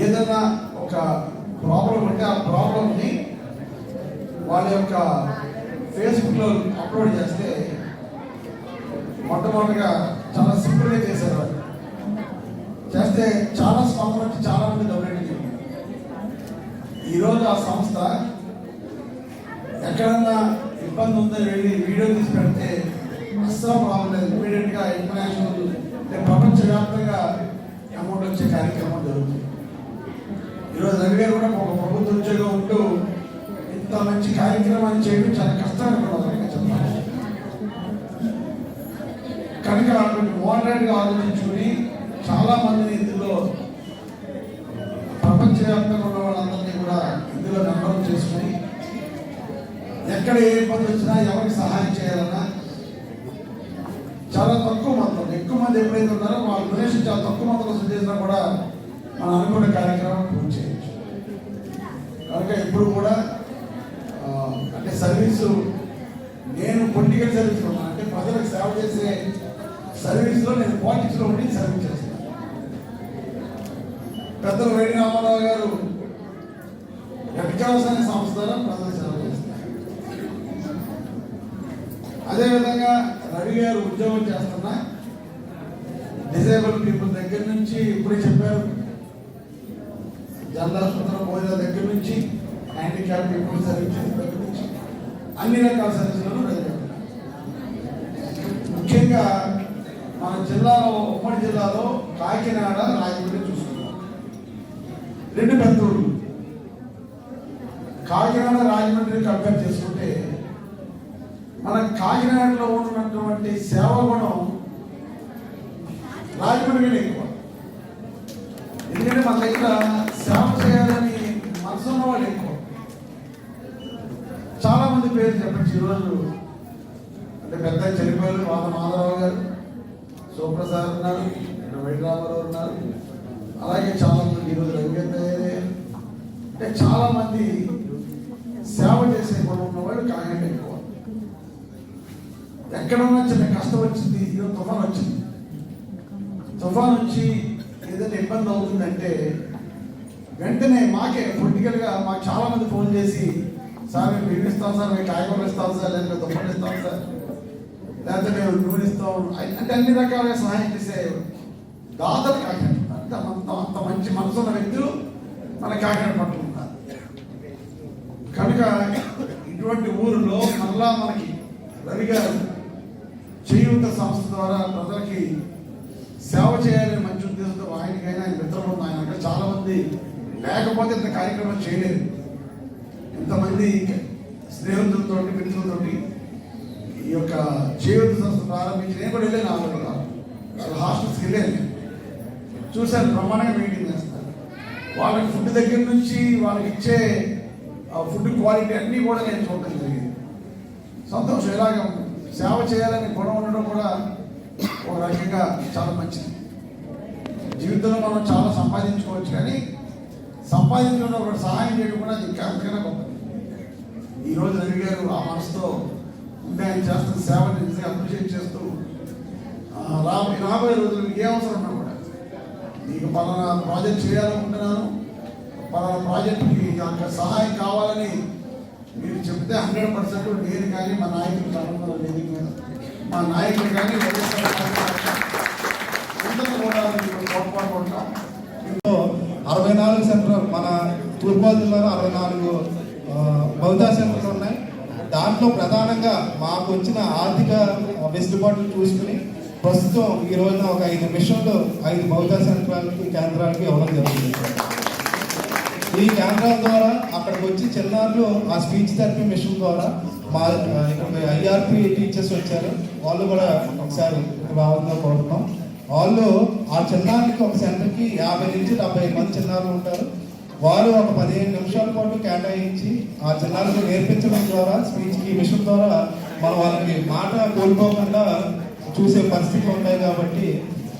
ఏదైనా ఒక ప్రాబ్లం ఉంటే ఆ ప్రాబ్లంని వాళ్ళ యొక్క ఫేస్బుక్లో అప్లోడ్ చేస్తే మొట్టమొదటిగా చాలా సింపుల్గా చేశారు. వాళ్ళు చేస్తే చాలా స్పందన వచ్చి చాలా మంది డొనేట్ చేయాలి. ఈరోజు ఆ సంస్థ ఎక్కడన్నా ఇబ్బంది ఉందని వెళ్ళి వీడియో తీసి పెడితే అస్సలు ప్రాబ్లం లేదు. ఇమీడియట్గా ఇంటర్నేషనల్ ప్రపంచవ్యాప్తంగా అమౌంట్ వచ్చే కార్యక్రమం జరుగుతుంది. ఈరోజు రవి గారు కూడా ఒక ప్రభుత్వ ఉద్యోగం ఉంటూ ఇంత మంచి కార్యక్రమాన్ని చేయడం చాలా కష్టంగా చెప్పాలి. కనుక మోడరేట్గా ఆలోచించుకుని చాలా మందిని ఇందులో ప్రపంచవ్యాప్తంగా ఉన్న వాళ్ళందరినీ కూడా ఇందులో నమ్మకం చేసుకుని ఎక్కడ ఏ ఇబ్బంది వచ్చినా ఎవరికి సహాయం చేయాలన్నా చాలా తక్కువ మంది, ఎక్కువ మంది ఎప్పుడైతే ఉన్నారో వాళ్ళ డొనేషన్ చాలా తక్కువ మందిలో చేసినా కూడా మనం అనుకున్న కార్యక్రమం పూర్తి చేయొచ్చు. కనుక ఇప్పుడు కూడా అంటే సర్వీసు నేను పొలిటికల్ సర్వీస్ ఉన్నాను, అంటే ప్రజలకు సేవ చేసే సర్వీస్లో నేను పాలిటిక్స్లో ఉండి సర్వీస్ చేస్తాను. పెద్దలు వేడి రామారావు గారు ఎడ్కాస్ అనే సంస్థ ద్వారా ప్రజలకు సేవ చేస్తారు. అదేవిధంగా రవి గారు ఉద్యోగం చేస్తున్న డిజేబుల్ పీపుల్ దగ్గర నుంచి ఇప్పుడే చెప్పారు, జనరల్ ఆసుపత్రి భోజనాల దగ్గర నుంచి హ్యాండిక్యాప్ పీపుల్ సర్వీసెస్ దగ్గర నుంచి అన్ని రకాల సర్వీసులను ముఖ్యంగా మన జిల్లాలో ఉమ్మడి జిల్లాలో కాకినాడ రాజమండ్రి చూసుకున్నాం. 2 పెద్ద ఊళ్ళు. కాకినాడ రాజమండ్రి కంపేర్ చేసుకుంటే మన కాకినాడలో ఉన్నటువంటి సేవా గుణం రాజమండ్రిలో ఎక్కువ. ఎందుకంటే మన దగ్గర సేవ చేయాలని మనసు ఉన్న వాళ్ళు ఎక్కువ. చాలా మంది పేరు చెప్పచ్చు ఈరోజు. అంటే పెద్ద చనిపోయారు వాద మాధవరావు గారు, సుప్రసాద్ ఉన్నారు, వైరామారావు ఉన్నారు, అలాగే చాలా మంది ఈరోజు రవికేంద్ర. అంటే చాలా మంది సేవ చేసే గుణం ఉన్నవాళ్ళు కాకినాడ ఎక్కువ. ఎక్కడన్నా చిన్న కష్టం వచ్చింది, ఈరోజు తుఫాన్ వచ్చింది, తుఫాన్ వచ్చి ఏదైనా ఇబ్బంది అవుతుందంటే వెంటనే మాకే పొలిటికల్గా మాకు చాలా మంది ఫోన్ చేసి, సార్ మేము బియ్యం ఇస్తాం సార్, మేము కాయగూరలు ఇస్తాం సార్, లేకపోతే దుప్పట్లు ఇస్తాం సార్, లేకపోతే మేము నూనె ఇస్తాం, అంటే అన్ని రకాలుగా సహాయం చేసే దాతలు కాకినాడ. అంత మంచి మనసు ఉన్న వ్యక్తులు మన కాకినాడ పట్ల ఉన్నారు. కనుక ఇటువంటి ఊరిలో మళ్ళా మనకి రవి గారు చేయూత సంస్థ ద్వారా ప్రజలకి సేవ చేయాలని మంచి ఉద్దేశంతో ఆయనకైనా ఆయన మిత్రులు ఆయన అక్కడ చాలా మంది లేకపోతే ఇంత కార్యక్రమం చేయలేదు. ఇంతమంది స్నేహితులతో మిత్రులతోటి ఈ యొక్క చేయూత సంస్థ ప్రారంభించి నేను కూడా వెళ్ళాను. వాళ్ళు హాస్టల్స్కి వెళ్ళాను, చూశాను, బ్రహ్మాండంగా మెయింటైన్ చేస్తారు. వాళ్ళకి ఫుడ్ దగ్గర నుంచి వాళ్ళకి ఇచ్చే ఫుడ్ క్వాలిటీ అన్నీ కూడా నేను చూడటం జరిగింది. సంతోషం. ఇలాగ సేవ చేయాలని గుణం ఉండడం కూడా ఒక రకంగా చాలా మంచిది. జీవితంలో మనం చాలా సంపాదించుకోవచ్చు, కానీ సంపాదించడం ఒకటి సహాయం చేయడం కూడా అది ఇంకా అంతకన్నా గొప్పది. ఈరోజు రవి గారు ఆ మనసుతో ఉంటే ఆయన చేస్తున్న సేవని నిజంగా అప్రిషియేట్ చేస్తూ రాబోయే రోజులు ఏ అవసరం ఉన్నా కూడా మీకు పలానా ప్రాజెక్ట్ చేయాలనుకుంటున్నాను, పలానా ప్రాజెక్టుకి అక్కడ సహాయం కావాలని మీరు చెప్తే 100% నేను కానీ మా నాయకులు చాలా వేదిక మీద మా నాయకులు కానీ కూడా తోడ్పాటుకుంటాం. 64 సెంటర్ మన తూర్పుగోదావరి జిల్లాలో 64 బౌద్ధ సెంటర్లు ఉన్నాయి. దాంట్లో ప్రధానంగా మాకు వచ్చిన ఆర్థిక వెసులుబాట్లు చూసుకుని ప్రస్తుతం ఈ రోజున ఒక 5 మిషన్లు 5 బౌద్ధ కేంద్రాలకి ఇవ్వడం జరుగుతుంది. ఈ కేంద్రాల ద్వారా అక్కడికి వచ్చి చిన్నారులు ఆ స్పీచ్ థెరపీ మిషన్ ద్వారా మా ఇక్కడ ఐఆర్పి టీచర్స్ వచ్చారు, వాళ్ళు కూడా ఒకసారి రావాలని కోరుతున్నాం. వాళ్ళు ఆ చిన్నారులకి ఒక సెంటర్కి 50 నుంచి 70 మంది చిన్నారులు ఉంటారు. వారు ఒక 15 నిమిషాల పాటు కేటాయించి ఆ చిన్నారులకు నేర్పించడం ద్వారా స్పీచ్ ఈ మిషన్ ద్వారా మనం వాళ్ళకి మాట కోల్పోకుండా చూసే పరిస్థితులు ఉంటాయి. కాబట్టి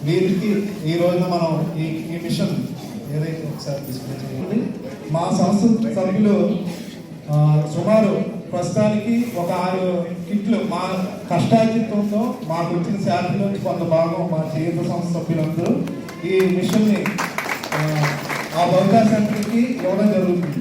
వీరికి ఈ రోజున మనం ఈ మిషన్ ఏదైతే ఒకసారి డిస్ప్లే చేయండి. మా సంస్థ సభ్యులు సుమారు ప్రస్తుతానికి ఒక 6 కిట్లు మా కష్టార్జితంతో మాకు వచ్చిన శాలరీ నుంచి కొంత భాగం మా చేయూత సంస్థ సభ్యులందరూ ఈ మిషన్ని ఆ బౌద్ధ సెంటర్కి ఇవ్వడం జరుగుతుంది.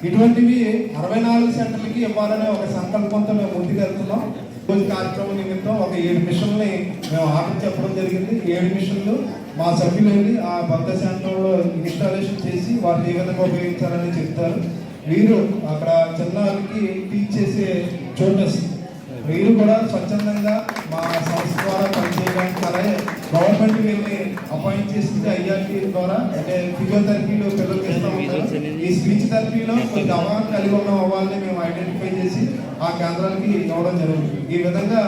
ఇటువంటివి 64 సెంటర్లకి ఇవ్వాలనే ఒక సంకల్పంతో మేము ముందుకెళ్తున్నాం. రోజు కార్యక్రమం నిమిత్తం ఒక 7 మిషన్లని మేము ఆర్డర్ చెప్పడం జరిగింది. 7 మిషన్లు మా సభ్యులు వెళ్ళి ఆ బౌద్ధ సెంటర్లో ఇన్స్టాలేషన్ చేసి వాటిని ఏ విధంగా ఉపయోగించాలని చెప్తారు. వీరు అక్కడ చిన్నారులకి టీచ్ చేసే ట్యూటర్స్ వీరు కూడా స్వచ్ఛందంగా మా సంస్థ ద్వారా పనిచేయడానికి, అలాగే గవర్నమెంట్ వీళ్ళని అపాయింట్ చేసింది ఐఆర్టీ ద్వారా. అంటే ఫిజియోథెరపీలో పిల్లలకి ఇస్తూ ఉంటారు. ఈ స్పీచ్ థెరపీలో కొంచెం అవగాహన కలిగి ఉన్న వాళ్ళని మేము ఐడెంటిఫై చేసి ఆ కేంద్రాలకి ఇవ్వడం జరుగుతుంది. ఈ విధంగా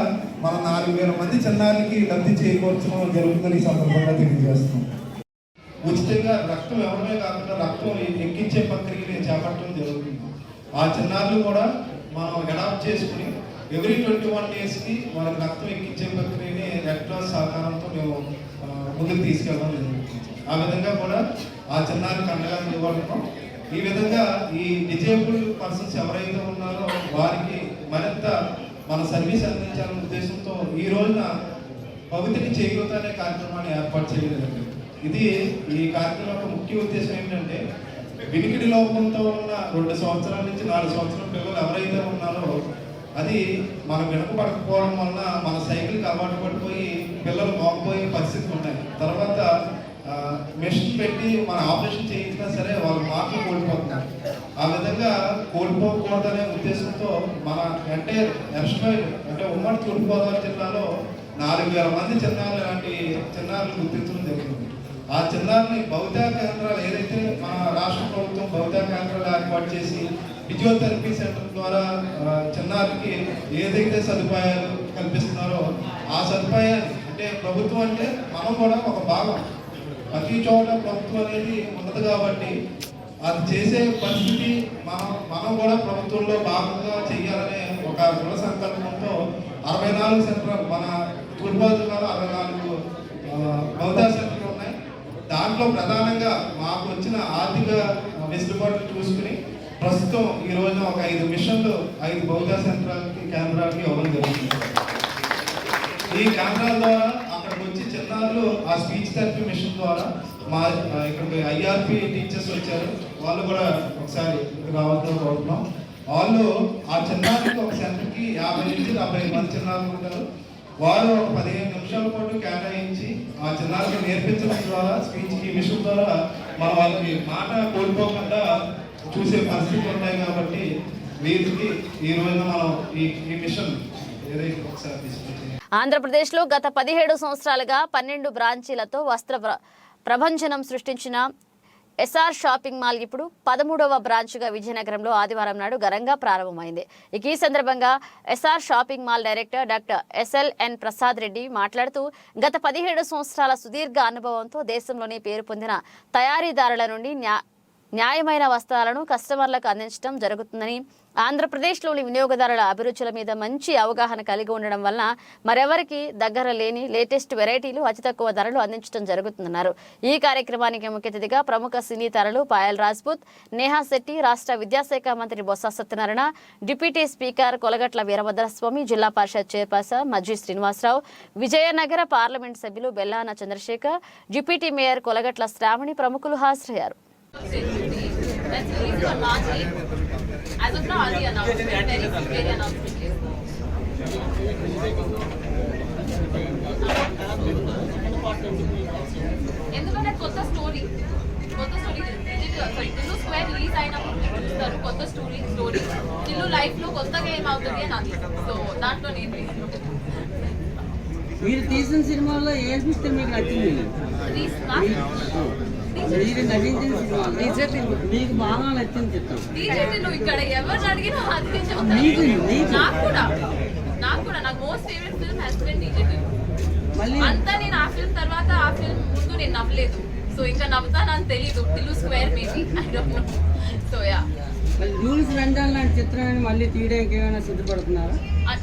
మన 4000 మంది చిన్నారులకి లబ్ధి చేకూర్చడం జరుగుతుందని ఈ సందర్భంగా తెలియజేస్తున్నాం. ఉచితంగా రక్తం ఎవరమే కాకుండా రక్తం ఎక్కించే ప్రక్రియని చేపట్టడం జరుగుతుంది. ఆ చిన్నారులు కూడా మనం అడాప్ట్ చేసుకుని ఎవ్రీ 21 డేస్కి వాళ్ళకి రక్తం ఎక్కించే ప్రక్రియని రెడ్ క్రాస్ సహకారంతో మేము ముందుకు తీసుకెళ్ళడం జరుగుతుంది. ఆ విధంగా కూడా ఆ చిన్నారులకు అండగా నిలబడతాం. ఈ విధంగా ఈ డిజేబుల్డ్ పర్సన్స్ ఎవరైతే ఉన్నారో వారికి మరింత మన సర్వీస్ అందించాలనే ఉద్దేశంతో ఈ రోజున పవిత్ర చేయూత అనే కార్యక్రమాన్ని ఏర్పాటు చేయలేదు. ఇది ఈ కార్యక్రమం యొక్క ముఖ్య ఉద్దేశం ఏంటంటే వినికిడి లోపంతో ఉన్న 2 సంవత్సరాల నుంచి 4 సంవత్సరాల పిల్లలు ఎవరైతే ఉన్నారో అది మనం వెనుకబడకపోవడం వలన మన సైకిల్కి అలవాటు పడిపోయి పిల్లలు మోకపోయే పరిస్థితులు ఉన్నాయి. తర్వాత మెషిన్ పెట్టి మన ఆపరేషన్ చేయించినా సరే వాళ్ళు మాటలు కోల్పోతున్నారు. ఆ విధంగా కోల్పోకూడదనే ఉద్దేశంతో మన ఎంటైర్ ఎర్స్టైల్ అంటే ఉమ్మడి తూర్పుగోదావరి జిల్లాలో 4000 మంది చిన్నారులు లాంటి చిన్నారులు గుర్తించడం జరిగింది. ఆ చిన్నారిని భౌతిక కేంద్రాలు ఏదైతే మన రాష్ట్ర ప్రభుత్వం భౌతిక కేంద్రాలు ఏర్పాటు చేసి ఫిజియోథెరపీ సెంటర్ ద్వారా చిన్నారికి ఏదైతే సదుపాయాలు కల్పిస్తున్నారో ఆ సదుపాయాన్ని అంటే ప్రభుత్వం అంటే మనం కూడా ఒక భాగం, ప్రతి చోట ప్రభుత్వం అనేది ఉన్నది కాబట్టి అది చేసే పరిస్థితి మనం కూడా ప్రభుత్వంలో భాగంగా చేయాలనే ఒక దృఢ సంకల్పంతో 64 సెంటర్లు మన తూర్పుగోదావరి జిల్లాలో 64 భౌతిక సెంటర్లు ఉన్నాయి. దాంట్లో ప్రధానంగా మాకు వచ్చిన ఆర్థిక వెసులుబాట్లు చూసుకుని ప్రస్తుతం ఈ రోజున ఒక 5 మిషన్లు 5 భౌతిక కేంద్రాలకి ఇవ్వడం జరుగుతుంది. ఈ కేంద్రాల ద్వారా అక్కడికి వచ్చి చిన్నారులు ఆ స్పీచ్ థెరపీ మిషన్ ద్వారా మా ఇక్కడికి ఐఆర్పి టీచర్స్ వచ్చారు, వాళ్ళు కూడా ఒకసారి రావద్దని కోరుతున్నాం. వాళ్ళు ఆ చిన్నారికి ఒక సెంటర్కి 50 నుంచి 75 మంది చిన్నారులు ఉంటారు. వారు ఒక 15 నిమిషాల పాటు కేటాయించి ఆ చిన్నారికి నేర్పించడం ద్వారా స్పీచ్ ఈ మిషన్ ద్వారా మన వాళ్ళకి మాట కోల్పోకుండా చూసే పరిస్థితులు ఉన్నాయి. కాబట్టి వీరికి ఈ రోజున మనం ఈ మిషన్ ఏదైతే ఒకసారి తీసుకొచ్చి ఆంధ్రప్రదేశ్లో గత 17 సంవత్సరాలుగా 12 బ్రాంచీలతో వస్త్ర ప్రభంజనం సృష్టించిన ఎస్ఆర్ షాపింగ్ మాల్ ఇప్పుడు 13వ బ్రాంచ్గా విజయనగరంలో ఆదివారం నాడు ఘనంగా ప్రారంభమైంది. ఈ సందర్భంగా SR shopping mall director doctor SLN Prasad Reddy మాట్లాడుతూ గత 17 సంవత్సరాల సుదీర్ఘ అనుభవంతో దేశంలోనే పేరు పొందిన తయారీదారుల నుండి న్యాయమైన వస్త్రాలను కస్టమర్లకు అందించడం జరుగుతుందని, ఆంధ్రప్రదేశ్లోని వినియోగదారుల అభిరుచుల మీద మంచి అవగాహన కలిగి ఉండడం వలన మరెవరికి దగ్గర లేని లేటెస్ట్ వెరైటీలు అతి తక్కువ ధరలు అందించడం జరుగుతుందన్నారు. ఈ కార్యక్రమానికి ముఖ్య అతిథిగా ప్రముఖ సినీ తారలు పాయల్ రాజ్పుత్, నేహా శెట్టి, రాష్ట్ర విద్యాశాఖ మంత్రి బొత్స సత్యనారాయణ, డిప్యూటీ స్పీకర్ కొలగట్ల వీరభద్రస్వామి, జిల్లా పరిషత్ చైర్పర్సన్ మజ్జి శ్రీనివాసరావు, విజయనగర పార్లమెంట్ సభ్యులు బెల్లాన చంద్రశేఖర్, డిప్యూటీ మేయర్ కొలగట్ల శ్రావణి ప్రముఖులు హాజరయ్యారు. That's released on March 8th. As of now, early announcement, very announcement is. ఎందుకంటే కొత్త స్టోరీ టిల్లు స్క్వేర్ రిలీజ్ అయినప్పుడు చూస్తారు కొత్త స్టోరీ టిల్లు లైఫ్ లో కొత్తగా ఏమవుతుంది అని అది. సో దాంట్లో నేను మీరు తీసిన సినిమాలో ఏ చూస్తే మీకు నచ్చింది? మీరు నటించిన సినిమా మీకు బాగా నచ్చింది చెప్తాం. ఇక్కడ ఎవరు అడిగినా అది నాకు most favourite film has been DJ Tillu. అంతా నేను ఆ ఫిల్మ్ తర్వాత ఆ ఫిల్మ్ ముందు నేను నవ్వలేదు. సో ఇంకా నవ్వుతానని తెలీదు. Tillu square maybe I don't know. So yeah joules Wendell లాంటి చిత్రాన్ని మళ్ళీ తీయడానికి ఏమైనా సిద్ధపడుతున్నారా?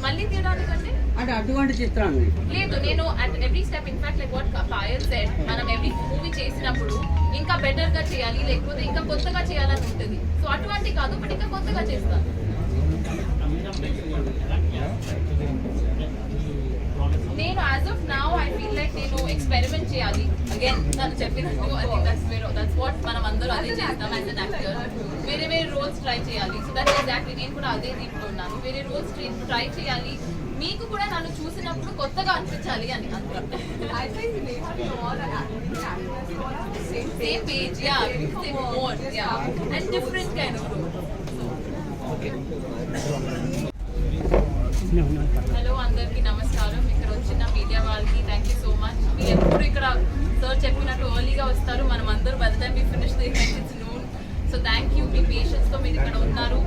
మళ్ళీ తీయడానికంటే అంటే అటువంటి చిత్రాన్ని లేదు. నేను at every step in fact like what Payal said, మనం ఎవ్రీ మూవీ చేసినప్పుడు ఇంకా బెటర్ గా చేయాలి, లేకపోతే ఇంకా కొత్తగా చేయాలని ఉంటుంది. సో అటువంటి కాదు, బట్ ఇంకా కొత్తగా చేస్తాను. నేను as of now I feel like నేను ఎక్స్పెరిమెంట్ చేయాలి. అగైన్ తను చెప్పినట్టు ఐ థింక్ దట్స్ వాట్ మనం అందరూ అదే చేస్తాం యాజ్ అన్ యాక్టర్. వేరే వేరే రోల్స్ ట్రై చేయాలి. సో దట్స్ ఎగ్జాక్ట్లీ నేను కూడా అదే దీంట్లో ఉన్నాను. వేరే రోల్స్ ట్రై చేయాలి, మీకు కూడా నన్ను చూసినప్పుడు కొత్తగా అనిపించాలి అని. Same page yeah same more yeah and different kind of role. Hello అందరికీ నమస్కారం. ఇక్కడ వచ్చిన మీడియా వాళ్ళకి థ్యాంక్ యూ సో మచ్. మీరు ఎప్పుడు ఇక్కడ సార్ చెప్పినట్టు ఎర్లీగా వస్తారు. మనం అందరూ by the time we finish the event it's noon. So thank you, మీ పేషెన్స్తో మీరు ఇక్కడ ఉన్నారు.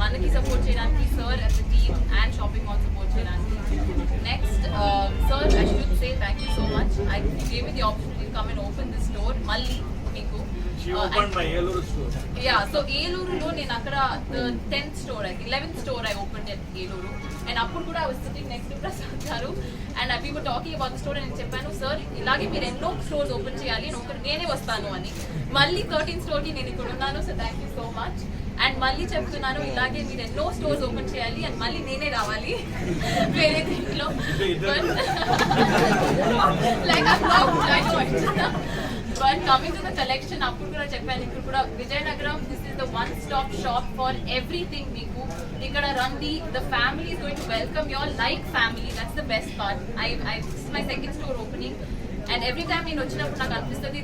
మనకి సపోర్ట్ చేయడానికి sir as a team and shopping mall support చేయడానికి. Next sir I should say thank you so much. I gave me the opportunity to come and open the store మళ్ళీ మీకు. Yeah, so ఏలూరులో నేను అక్కడ 10th store, 11th store I opened at Eluru. And అప్పుడు కూడా I was sitting next to Prasad గారు and we were talking about the store and నేను చెప్పాను సార్ ఇలాగే మీరు ఎన్నో స్టోర్స్ ఓపెన్ చేయాలి అని ఒకరు నేనే వస్తాను అని. మళ్ళీ 13th store కి నేను ఇక్కడ ఉన్నాను. So thank you so much. And మళ్ళీ చెప్తున్నాను ఇలాగే మీరు ఎన్నో స్టోర్స్ ఓపెన్ చేయాలి అండ్ మళ్ళీ నేనే రావాలి వేరే దీంట్లో. Like But coming to the collection, appudu kuda cheppanu ikkada kuda Vijayanagaram, this is the one stop shop for everything meeku. Ikkada randi, the family is going to welcome you all like family. That's the best part. This is my second store opening and every time nenu vachinappudu naaku anipistadi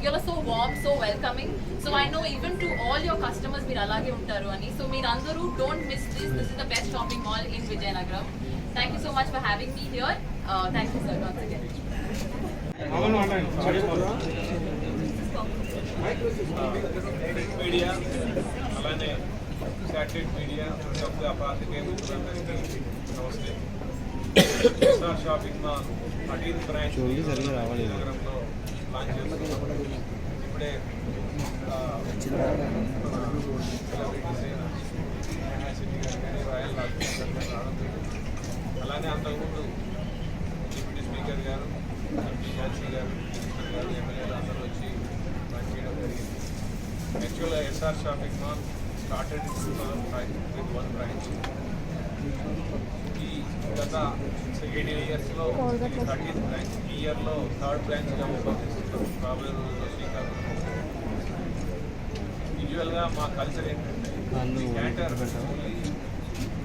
you are so warm, so welcoming. So I know even to all your customers meer alage untaru ani. So meer andaru don't miss this. This is the best shopping mall in Vijayanagaram. Thank you so much for having me here. Thank you sir once again. Media అలానే శాటిలైట్ మీడియా యొక్క పాత్రికేయ మిత్రులందరికీ నమస్తే. SR shopping mall 13th branch నగరంలో లాంచ్ చేస్తున్నాం. ఇప్పుడే సెలబ్రిటీస్ అయిన సిటీ గారు కానీ రాయల్ రావడం అలానే అంతకుముందు డిప్యూటీ స్పీకర్ గారు ఎంపీ జాన్సీ గారు ఎమ్మెల్యేలు అందరూ వచ్చి లాంచ్ చేయడం జరిగింది. యాక్చువల్గా SR shopping mall started in 2005 with 1 branch. ఈ గత 18 ఇయర్స్లో 13th బ్రాంచ్, ఈ ఇయర్లో 3rd బ్రాంచ్గా ఓపెన్ చేస్తున్నాం. రాబోయే రోజుల్లో శ్రీకాకుళం. యూజువల్గా మా కల్చర్ ఏంటంటే cater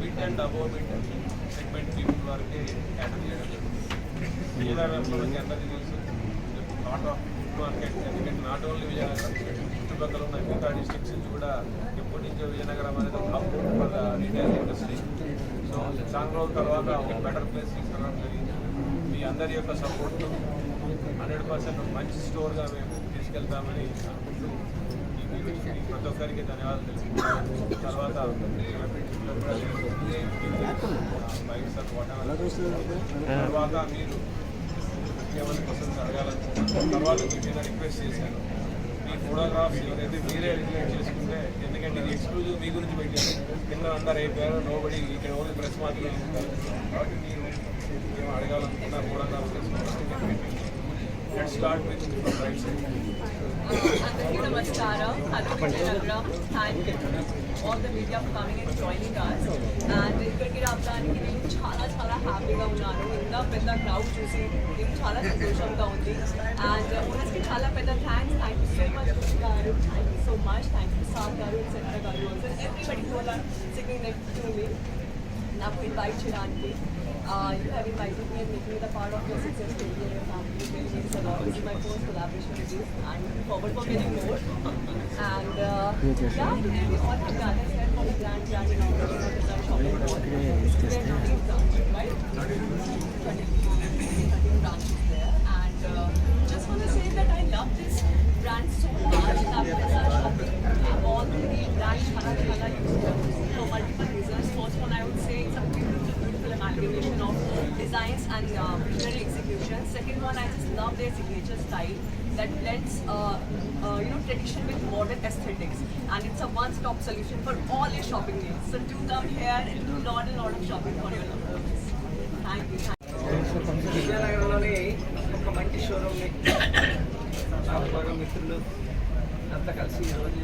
mid and above mid segment people వరకే క్యాటర్ చేయడం జరుగుతుంది. విజయనగరంలో మనకి అందరికీ తెలుసు లాట్ ఆఫ్ ఫుడ్ మార్కెట్. ఎందుకంటే నాట్ ఓన్లీ విజయనగరం, చుట్టుపక్కల ఉన్న మిగతా డిస్ట్రిక్ట్స్ నుంచి కూడా ఎప్పటి నుంచో విజయనగరం అనేది hub for retail industry. So చాలా రోజుల తర్వాత ఒక బెటర్ ప్లేస్ తీసుకురావడం జరిగింది. మీ అందరి యొక్క సపోర్ట్తో 100% మంచి స్టోర్గా మేము తీసుకెళ్తామని అనుకుంటూ మీరు ప్రతి ఒక్కరికి ధన్యవాదాలు తెలుసుకుంటాం. తర్వాత సెలబ్రిటీస్లో కూడా బైక్స్ అండ్ తర్వాత మీరు ఏమైనా క్వశ్చన్స్ అడగాలనుకుంటున్నాను. తర్వాత మీ మీద రిక్వెస్ట్ చేశాను, మీ ఫోటోగ్రాఫ్స్ ఎవరైతే మీరే ఎలిజిబేట్ చేసుకుంటే, ఎందుకంటే ఇది ఎక్స్క్లూజివ్ మీ గురించి పెట్టారు. కింద అందరూ అయిపోయారు, నోబడి ఇక్కడ ఓన్లీ ప్రెస్ మాత్రమే ఉంటారు. కాబట్టి మీరు ఏమో అడగాలనుకున్నా ఫోటోగ్రాఫ్స్ చేసుకుంటారు. Let's start with right side. అందరికీ నమస్కారం. Hello Vizianagaram. Thank you all the media for coming and joining us. And ఇక్కడికి రావడానికి నేను చాలా హ్యాపీగా ఉన్నాను. ఇంత పెద్ద క్రౌడ్ చూసి నేను చాలా సంతోషంగా ఉంది. అండ్ ఓనర్స్కి చాలా పెద్ద థ్యాంక్స్ యూ సో మచ్ గారు. Thank you so much. Thank you sir గారు, ఎక్సెట్రా గారు, also everybody who are sitting next to me నాకు ఇన్వైట్ చేయడానికి. You have invited me and making me the part of your success story and your family. It really means a lot. This is my first collaboration with you. I'm looking forward for many more. And yeah, today we all have gathered here for the grand inauguration of the Sun Shopping Mall. We are 13 branches, right? 13 branches there. And just want to say that I love this brand so much. That Sun Shopping Mall, the brand Hala used for multiple reasons. First one, I would say it's a beautiful amalgamation of designs and visionary execution. Second one, I just love their signature style that blends tradition with modern aesthetics, and it's a one-stop solution for all your shopping needs. So do come here and do a lot of shopping for your loved ones. Thank you. విజయనగరంలోని ఒక మంచి షోరూమ్ని షాపులో మిత్రులు అంతా కలిసి ఈరోజు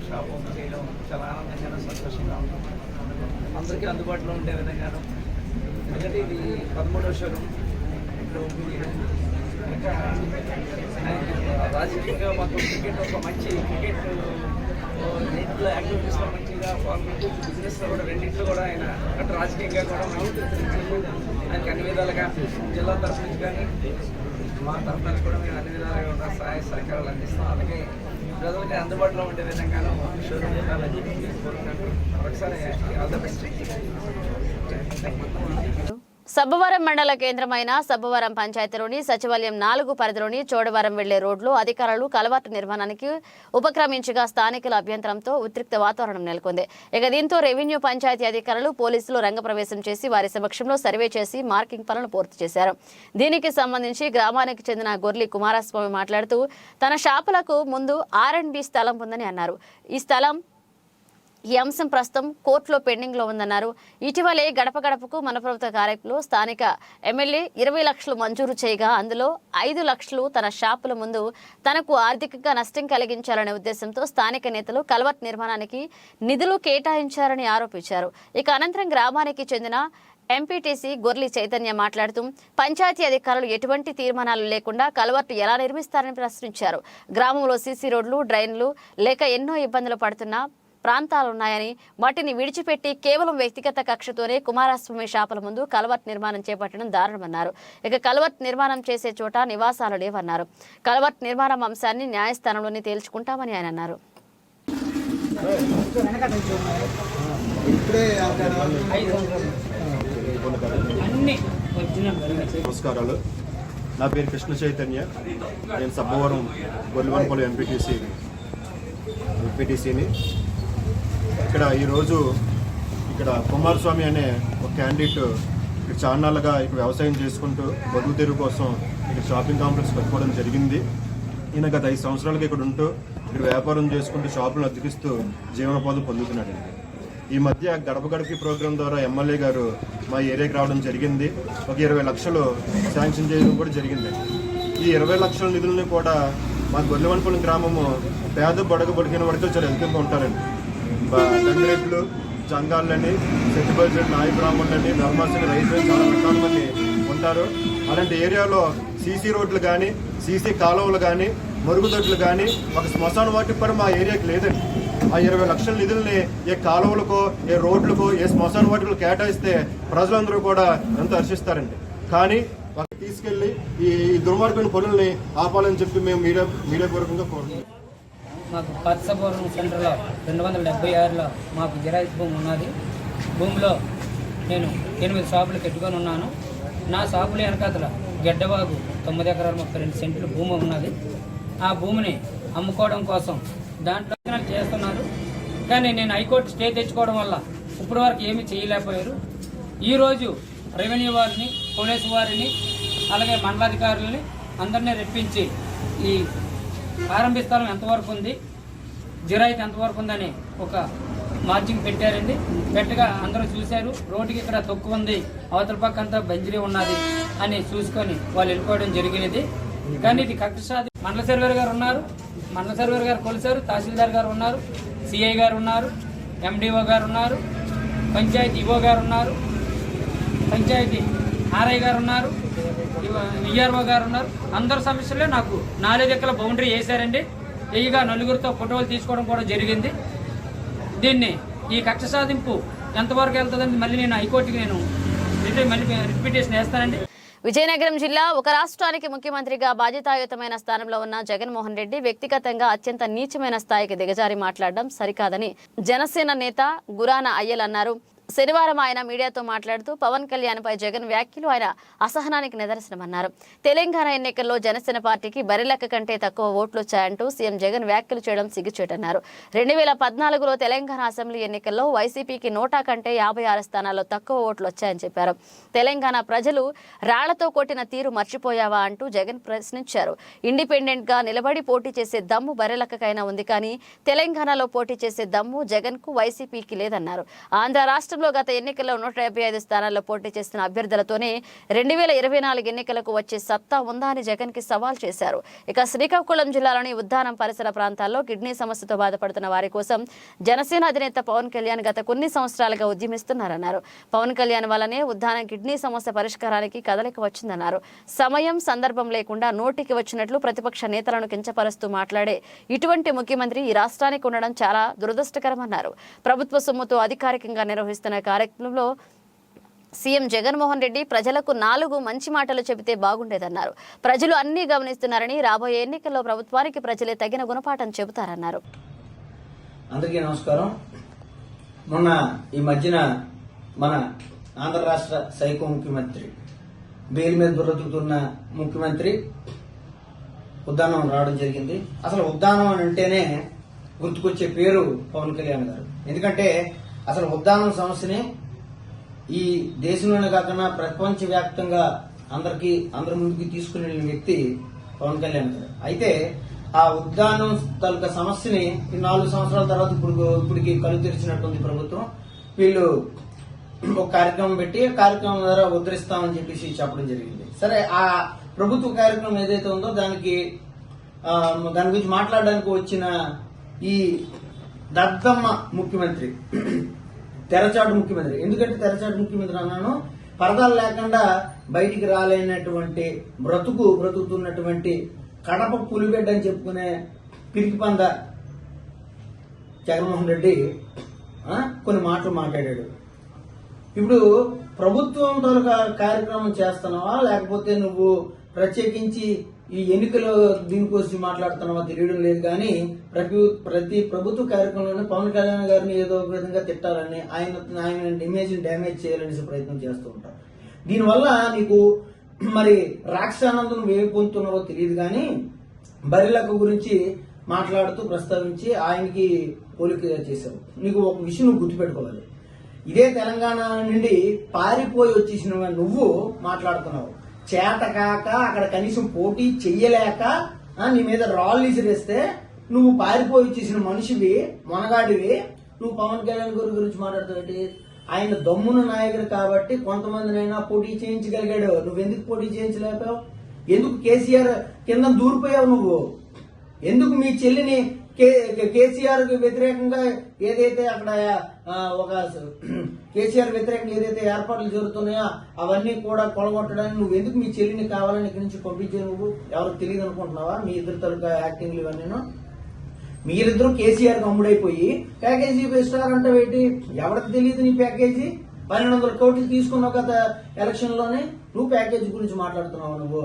షాప్ ఓపెన్ చేయడం చాలా ఆనందంగా సంతోషంగా ఉన్నాం. అందరికీ అందుబాటులో ఉండే విధంగాను. ఎందుకంటే ఇది 13వ షోరూమ్ ఇప్పుడు ఓపెన్ చేయడం. ఇంకా రాజకీయంగా మాకు క్రికెట్ ఒక మంచి క్రికెట్ నీటిలో యాక్టివిటీస్లో మంచిగా పాల్గొంటూ బిజినెస్లో కూడా రెండింటిలో కూడా ఆయన అంటే రాజకీయంగా కూడా మంచి ఆయనకి అన్ని విధాలుగా జిల్లా తరఫు నుంచి కానీ మా తరఫు నుంచి కూడా మేము అన్ని విధాలుగా కూడా సహాయ సహకారాలు అందిస్తాం. అలాగే ప్రజలకి అందుబాటులో ఉండే విధంగానూ షోరూమ్ కోరుకుంటూ ఒకసారి ఆల్ ద బెస్ట్. సబ్బవరం మండల కేంద్రమైన సబ్బవరం పంచాయతీలోని సచివాలయం 4 పరిధిలోని చోడవరం వెళ్లే రోడ్లు అధికారులు కలవాటు నిర్మాణానికి ఉపక్రమించగా స్థానికుల అభ్యంతరంతో ఉద్రిక్త వాతావరణం నెలకొంది. ఇక దీంతో రెవెన్యూ పంచాయతీ అధికారులు పోలీసులు రంగప్రవేశం చేసి వారి సమక్షంలో సర్వే చేసి మార్కింగ్ పనులు పూర్తి చేశారు. దీనికి సంబంధించి గ్రామానికి చెందిన గొర్లి కుమారస్వామి మాట్లాడుతూ తన షాపులకు ముందు R&B స్థలం ఉందని అన్నారు. ఈ అంశం ప్రస్తుతం కోర్టులో పెండింగ్ లో ఉందన్నారు. ఇటీవలే గడప గడపకు మన ప్రభుత్వ కార్యక్రమంలో స్థానిక ఎమ్మెల్యే 20 లక్షలు మంజూరు చేయగా అందులో 5 లక్షలు తన షాపుల ముందు తనకు ఆర్థికంగా నష్టం కలిగించాలనే ఉద్దేశంతో స్థానిక నేతలు కల్వర్ట్ నిర్మాణానికి నిధులు కేటాయించారని ఆరోపించారు. ఇక అనంతరం గ్రామానికి చెందిన ఎంపీటీసీ గొర్లి చైతన్య మాట్లాడుతూ పంచాయతీ అధికారులు ఎటువంటి తీర్మానాలు లేకుండా కల్వర్టు ఎలా నిర్మిస్తారని ప్రశ్నించారు. గ్రామంలో సీసీ రోడ్లు, డ్రైన్లు లేక ఎన్నో ఇబ్బందులు పడుతున్న ప్రాంతాలున్నాయని వాటిని విడిచిపెట్టి కేవలం వ్యక్తిగత కక్షతోనే కుమారస్వామి షాపుల ముందు కల్వర్ట్ నిర్మాణం చేపట్టడం దారుణమన్నారు. ఇక కల్వర్ట్ నిర్మాణం చేసే చోట నివాసాలు లేవన్నారు. కల్వర్ట్ నిర్మాణం అంశాన్ని న్యాయస్థానంలోనే తేల్చుకుంటామని ఆయన అన్నారు. అన్ని నమస్కారాలు. నా పేరు కృష్ణ చైతన్య. నేను సబ్బవరం గొల్లవనపల్లి ఎంపీటీసీని. ఇక్కడ ఈరోజు ఇక్కడ కుమారస్వామి అనే ఒక క్యాండిడేట్ ఇక్కడ చాన్నాళ్ళుగా ఇక్కడ వ్యవసాయం చేసుకుంటూ బతుకు తెరువు కోసం ఇక్కడ షాపింగ్ కాంప్లెక్స్ కట్టుకోవడం జరిగింది. ఈయన గత 5 సంవత్సరాలుగా ఇక్కడ ఉంటూ ఇక్కడ వ్యాపారం చేసుకుంటూ షాపులను అతికిస్తూ జీవనోపాధి పొందుతున్నాడు. ఈ మధ్య గడప గడపకి ప్రోగ్రాం ద్వారా ఎమ్మెల్యే గారు మా ఏరియాకి రావడం జరిగింది. ఒక 20 లక్షలు శాంక్షన్ చేయడం కూడా జరిగింది. ఈ 20 లక్షల నిధులని కూడా మా గొల్లవనపల్లి గ్రామము పేద బడుగిన వరకు చాలా అధికంగా ఉంటారండి. గంగిరెడ్లు, జంగాళ్ళని, సెట్టిబల్జెడ్, నాయ బ్రాహ్మణులని, ధర్మాసని, రైతులు చాలా రకాల మంది ఉంటారు. అలాంటి ఏరియాలో సీసీ రోడ్లు కానీ, సీసీ కాలువలు కానీ, మరుగుదొడ్లు కానీ, ఒక శ్మశాన వాటికి కూడా మా ఏరియాకి లేదండి. ఆ 20 లక్షల నిధుల్ని ఏ కాలువలకో, ఏ రోడ్లకో, ఏ శ్మశాన వాటికో కేటాయిస్తే ప్రజలందరూ కూడా ఎంతో హర్షిస్తారండి. కానీ వాళ్ళకి తీసుకెళ్లి ఈ దుర్మార్గమైన పనుల్ని ఆపాలని చెప్పి మేము మీడియా పూర్వకంగా కోరుతున్నాం. మాకు పచ్చపురం సెంటర్లో 276లో మాకు జిరాయితీ భూమి ఉన్నది. భూమిలో నేను 8 షాపులు పెట్టుకొని ఉన్నాను. నా షాపులు వెనకాతల గెడ్డవాగు 9 ఎకరాల 32 సెంట్లు భూమి ఉన్నది. ఆ భూమిని అమ్ముకోవడం కోసం దాంట్లో చేస్తున్నారు. కానీ నేను హైకోర్టు స్టే తెచ్చుకోవడం వల్ల ఇప్పటి వరకు ఏమీ చేయలేకపోయారు. ఈరోజు రెవెన్యూ వారిని, పోలీసు వారిని, అలాగే మండలాధికారులని అందరినీ రెప్పించి ఈ ఆరంభ స్థలం ఎంతవరకు ఉంది, జిరాయితీ ఎంతవరకు ఉందని ఒక మార్జింగ్ పెట్టారండి. పెట్టగా అందరూ చూశారు. రోడ్డుకి ఇక్కడ తొక్కు ఉంది, అవతల పక్క అంతా బంజరీ ఉన్నది అని చూసుకొని వాళ్ళు వెళ్ళిపోవడం జరిగినది. కానీ ఇది కక్షసాది. మండల సర్వేర్ గారు ఉన్నారు, మండల సర్వేర్ గారు కొలిసారు, తహసీల్దార్ గారు ఉన్నారు, సిఐ గారు ఉన్నారు, ఎండిఓ గారు ఉన్నారు, పంచాయతీ ఈఓ గారు ఉన్నారు, పంచాయతీ ఆర్ఐ గారు ఉన్నారు, విఆర్ఓ గారు ఉన్నారు. అందరి సమస్యలే నాకు 4 ఎకరాల బౌండరీ వేశారండి. వెయ్యిగా నలుగురితో ఫోటోలు తీసుకోవడం కూడా జరిగింది. దీన్ని ఈ కక్ష సాధింపు ఎంతవరకు వెళ్తుందండి మళ్ళీ నేను హైకోర్టుకి మళ్ళీ రిపిటేషన్ వేస్తానండి. విజయనగరం జిల్లా ఒక రాష్ట్రానికి ముఖ్యమంత్రిగా బాధ్యతాయుతమైన స్థానంలో ఉన్న జగన్మోహన్ రెడ్డి వ్యక్తిగతంగా అత్యంత నీచమైన స్థాయికి దిగజారి మాట్లాడడం సరికాదని జనసేన నేత గురాన అయ్యల్ అన్నారు. శనివారం ఆయన మీడియాతో మాట్లాడుతూ పవన్ కళ్యాణ్ పై జగన్ వ్యాఖ్యలు ఆయన అసహనానికి నిదర్శనమన్నారు. తెలంగాణ ఎన్నికల్లో జనసేన పార్టీకి బరిలెక్క కంటే తక్కువ ఓట్లు వచ్చాయంటూ సీఎం జగన్ వ్యాఖ్యలు చేయడం సిగ్గుచేటన్నారు. 2014లో తెలంగాణ అసెంబ్లీ ఎన్నికల్లో వైసీపీకి 100 కంటే 56 స్థానాల్లో తక్కువ ఓట్లు వచ్చాయని చెప్పారు. తెలంగాణ ప్రజలు రాళ్లతో కొట్టిన తీరు మర్చిపోయావా అంటూ జగన్ ప్రశ్నించారు. ఇండిపెండెంట్ గా నిలబడి పోటీ చేసే దమ్ము బరిలెక్కకైనా ఉంది, కానీ తెలంగాణలో పోటీ చేసే దమ్ము జగన్ కు వైసీపీకి లేదన్నారు. ఆంధ్ర రాష్ట్రంలో గత ఎన్నికల్లో 155 స్థానాల్లో పోటీ చేస్తున్న అభ్యర్థులతోనే 2024 ఎన్నికలకు వచ్చే సత్తా ఉందా అని జగన్ కి సవాల్ చేశారు. ఇక శ్రీకాకుళం జిల్లాలోని ఉద్దానం పరిసర ప్రాంతాల్లో కిడ్నీ సమస్యతో బాధపడుతున్న వారి కోసం జనసేన అధినేత పవన్ కళ్యాణ్ గత కొన్ని సంవత్సరాలుగా ఉద్యమిస్తున్నారన్నారు. పవన్ కళ్యాణ్ వల్లనే ఉద్దానం కిడ్నీ సమస్య పరిష్కారానికి కదలిక వచ్చిందన్నారు. సమయం సందర్భం లేకుండా నోటికి వచ్చినట్లు ప్రతిపక్ష నేతలను కించపరుస్తూ మాట్లాడే ఇటువంటి ముఖ్యమంత్రి ఈ రాష్ట్రానికి ఉండడం చాలా దురదృష్టకరమన్నారు. ప్రభుత్వ సొమ్ముతో అధికారికంగా నిర్వహిస్తున్న కార్యక్రమంలో సీఎం జగన్మోహన్ రెడ్డి ప్రజలకు 4 మంచి మాటలు చెబితే బాగుండేదన్నారు. ప్రజలు అన్ని గమనిస్తున్నారని, రాబోయే ఎన్నికల్లో ప్రభుత్వానికి ప్రజలే తగిన గుణపాఠం చెబుతారన్నారు. అందరికీ నమస్కారం. మొన్న ఈ మధ్యన మన ఆంధ్ర రాష్ట్ర సైకో ముఖ్యమంత్రి, బెయిల్ మీద బ్రతుకుతున్న ముఖ్యమంత్రి ఉద్దానం రావడం జరిగింది. అసలు ఉద్దానం అని అంటేనే గుర్తుకొచ్చే పేరు పవన్ కళ్యాణ్ గారు. ఎందుకంటే అసలు ఉద్దానం సమస్యని ఈ దేశంలోనే కాకుండా ప్రపంచవ్యాప్తంగా అందరి ముందుకి తీసుకుని వెళ్ళిన వ్యక్తి పవన్ కళ్యాణ్ గారు. అయితే ఆ ఉద్దానం తాలూకా సమస్యని 4 సంవత్సరాల తర్వాత ఇప్పటికి కళ్ళు తెరిచినట్టుంది ప్రభుత్వం. వీళ్ళు ఒక కార్యక్రమం పెట్టి కార్యక్రమం ద్వారా ఉద్ధరిస్తామని చెప్పేసి చెప్పడం జరిగింది. సరే, ఆ ప్రభుత్వ కార్యక్రమం ఏదైతే ఉందో దాని గురించి మాట్లాడడానికి వచ్చిన ఈ దద్దమ్మ ముఖ్యమంత్రి, తెరచాటు ముఖ్యమంత్రి. ఎందుకంటే తెరచాటు ముఖ్యమంత్రి అన్నాను, పరదాలు లేకుండా బయటికి రాలేనటువంటి బ్రతుకుతున్నటువంటి కడప పులిబెడ్డ అని చెప్పుకునే పిరికిపంద జగన్మోహన్ రెడ్డి కొన్ని మాటలు మాట్లాడాడు. ఇప్పుడు ప్రభుత్వం తాలూకా కార్యక్రమం చేస్తున్నావా, లేకపోతే నువ్వు ప్రత్యేకించి ఈ ఎన్నికలు దీనికోసం మాట్లాడుతున్నావా తెలియడం లేదు. కానీ ప్రతి ప్రభుత్వ కార్యక్రమంలోనే పవన్ కళ్యాణ్ గారిని ఏదో ఒక విధంగా తిట్టాలని, ఆయన ఇమేజ్ డ్యామేజ్ చేయాలనే ప్రయత్నం చేస్తూ ఉంటారు. దీనివల్ల నీకు మరి రాక్షసానందం ఏమి పొందుతున్నావో తెలియదు కానీ బరిలక్క గురించి మాట్లాడుతూ ప్రస్తావించి ఆయనకి పోలిక చేశావు. నీకు ఒక విషయం నువ్వు గుర్తుపెట్టుకోవాలి. ఇదే తెలంగాణ నుండి పారిపోయి వచ్చేసిన నువ్వు మాట్లాడుతున్నావు. చేతకాక అక్కడ కనీసం పోటీ చెయ్యలేక నీ మీద రాళ్ళు విసిరేస్తే నువ్వు పారిపోయి వచ్చేసిన మనిషివి, మొనగాడివి, నువ్వు పవన్ కళ్యాణ్ గారి గురించి మాట్లాడుతావు. ఆయన దమ్మున నాయకుడు కాబట్టి కొంతమందినైనా పోటీ చేయించగలిగాడు. నువ్వెందుకు పోటీ చేయించలేకపోయావు? ఎందుకు కేసీఆర్ కింద దూరిపోయావు? నువ్వు ఎందుకు మీ చెల్లిని కేసీఆర్ వ్యతిరేకంగా ఏదైతే అక్కడ ఒక కేసీఆర్ వ్యతిరేకంగా ఏదైతే ఏర్పాట్లు జరుగుతున్నాయో అవన్నీ కూడా కొలగొట్టడానికి నువ్వు ఎందుకు మీ చెల్లిని కావాలని ఇక్కడి నుంచి పంపించే? నువ్వు ఎవరికి తెలియదు అనుకుంటున్నావా? మీ ఇద్దరు తరగతి యాక్టింగ్లు ఇవన్నీ మీరిద్దరూ కేసీఆర్ అమ్ముడైపోయి ప్యాకేజీ స్టార్ అంటే ఏంటి? ఎవరికి తెలియదు నీ ప్యాకేజీ? 1200 కోట్లు తీసుకున్నావు కదా ఎలక్షన్ లోనే. నువ్వు ప్యాకేజీ గురించి మాట్లాడుతున్నావు. నువ్వు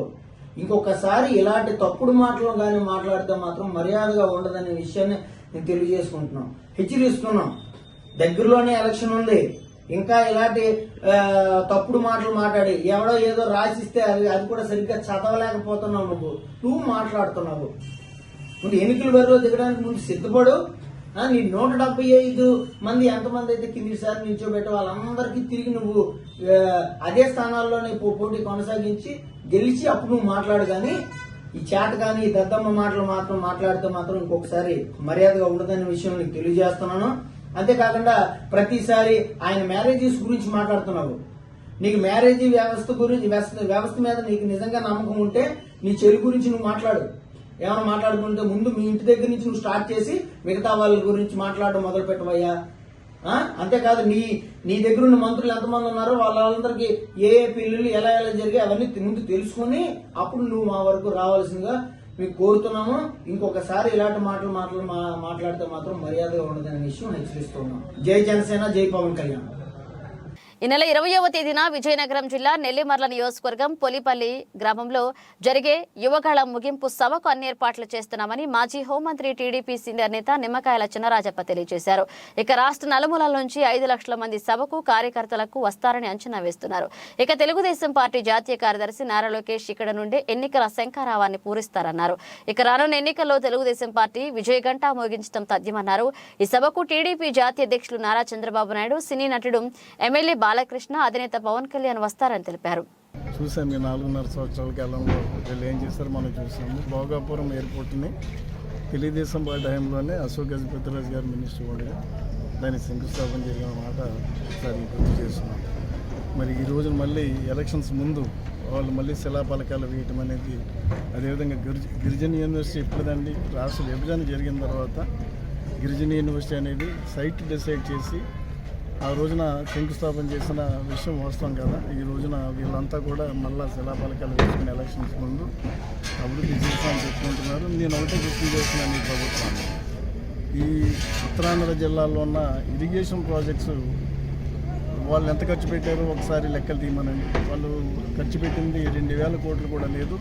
ఇంకొకసారి ఇలాంటి తప్పుడు మాటలు కానీ మాట్లాడితే మాత్రం మర్యాదగా ఉండదనే విషయాన్ని నేను తెలియజేసుకుంటున్నాం, హెచ్చరిస్తున్నాం. దగ్గరలోనే ఎలక్షన్ ఉంది. ఇంకా ఇలాంటి తప్పుడు మాటలు మాట్లాడి ఎవడో ఏదో రాసిస్తే అది కూడా సరిగ్గా చదవలేకపోతున్నావు. నువ్వు మాట్లాడుతున్నావు. ముందు ఎన్నికల బరిలో దిగడానికి ముందు సిద్ధపడు. నీ 175 మంది ఎంతమంది అయితే కిందిసారి నిల్చోబెట్ట వాళ్ళందరికీ తిరిగి నువ్వు అదే స్థానాల్లోనే పోటీ కొనసాగించి గెలిచి అప్పుడు నువ్వు మాట్లాడు. కానీ ఈ చేత కానీ ఈ దద్దమ్మ మాటలు మాత్రం మాట్లాడితే మాత్రం ఇంకొకసారి మర్యాదగా ఉండదనే విషయం నీకు తెలియజేస్తున్నాను. అంతేకాకుండా ప్రతిసారి ఆయన మ్యారేజెస్ గురించి మాట్లాడుతున్నావు. నీకు మ్యారేజీ వ్యవస్థ మీద నీకు నిజంగా నమ్మకం ఉంటే నీ చెల్లి గురించి నువ్వు మాట్లాడు. ఏమైనా మాట్లాడుకుంటే ముందు మీ ఇంటి దగ్గర నుంచి నువ్వు స్టార్ట్ చేసి మిగతా వాళ్ళ గురించి మాట్లాడడం మొదలు పెట్టవయ్యా. అంతేకాదు నీ దగ్గర ఉన్న మంత్రులు ఎంతమంది ఉన్నారో వాళ్ళందరికీ ఏ పెళ్లిళ్ళు ఎలా జరిగాయి అవన్నీ ముందు తెలుసుకుని అప్పుడు నువ్వు మా వరకు రావాల్సిందిగా మీకు కోరుతున్నాము. ఇంకొకసారి ఇలాంటి మాట్లాడితే మాత్రం మర్యాదగా ఉండదనే విషయం హెచ్చరిస్తున్నాం. జై జనసేన, జై పవన్ కళ్యాణ్. ఈ నెల 20వ తేదీన విజయనగరం జిల్లా నెల్లిమర్ల నియోజకవర్గం పొలిపల్లి గ్రామంలో జరిగే యువగళ ముగింపు సభకు అన్ని ఏర్పాట్లు చేస్తున్నామని మాజీ హోంమంత్రి టీడీపీ సీనియర్ నేత నిమ్మకాయల చినరాజప్ప తెలియజేశారు. ఇక రాష్ట్ర నలుమూలల నుంచి 5 లక్షల మంది సభకు కార్యకర్తలకు వస్తారని అంచనా వేస్తున్నారు. ఇక తెలుగుదేశం పార్టీ జాతీయ కార్యదర్శి నారా లోకేష్ ఇక్కడ నుండి ఎన్నికల శంఖారావాన్ని పూరిస్తారన్నారు. ఇక రానున్న ఎన్నికల్లో తెలుగుదేశం పార్టీ విజయ గంట మోగించడం తథ్యమన్నారు. ఈ సభకు టీడీపీ జాతీయ అధ్యక్షులు నారా చంద్రబాబు నాయుడు, సినీ నటుడు ఎమ్మెల్యే బాలకృష్ణ, అధినేత పవన్ కళ్యాణ్ వస్తారని తెలిపారు. చూసాం ఈ 4.5 సంవత్సరాల కాలంలో వీళ్ళు ఏం చేశారో మనం చూసాము. భోగాపురం ఎయిర్పోర్ట్ని తెలుగుదేశం పార్టీ టైంలోనే అశోక్ గజపతిరాజు గారు మినిస్టర్ ఉండగా దాన్ని శంకుస్థాపన జరిగిన మాట ఒకసారి గుర్తు చేస్తున్నాం. మరి ఈ రోజు మళ్ళీ ఎలక్షన్స్ ముందు వాళ్ళు మళ్ళీ శిలాపలకాలు వేయటం అనేది, అదేవిధంగా గిరిజన యూనివర్సిటీ ఎప్పుడుదండి రాష్ట్ర విభజన జరిగిన తర్వాత గిరిజన యూనివర్సిటీ అనేది సైట్ డిసైడ్ చేసి ఆ రోజున శంకుస్థాపన చేసిన విషయం వాస్తవం కదా. ఈ రోజున వీళ్ళంతా కూడా మళ్ళా శిలాపలకాలు వేసుకుని ఎలక్షన్స్ ముందు అభివృద్ధి చేస్తామని చెప్పుకుంటున్నారు. నేను ఒకటే గుర్తు చేస్తున్నాను ఈ ప్రభుత్వాన్ని. ఈ ఉత్తరాంధ్ర జిల్లాలో ఉన్న ఇరిగేషన్ ప్రాజెక్ట్స్ వాళ్ళు ఎంత ఖర్చు పెట్టారో ఒకసారి లెక్కలు తీయమనండి. వాళ్ళు ఖర్చు పెట్టింది 2,000 కోట్లు కూడా లేదు.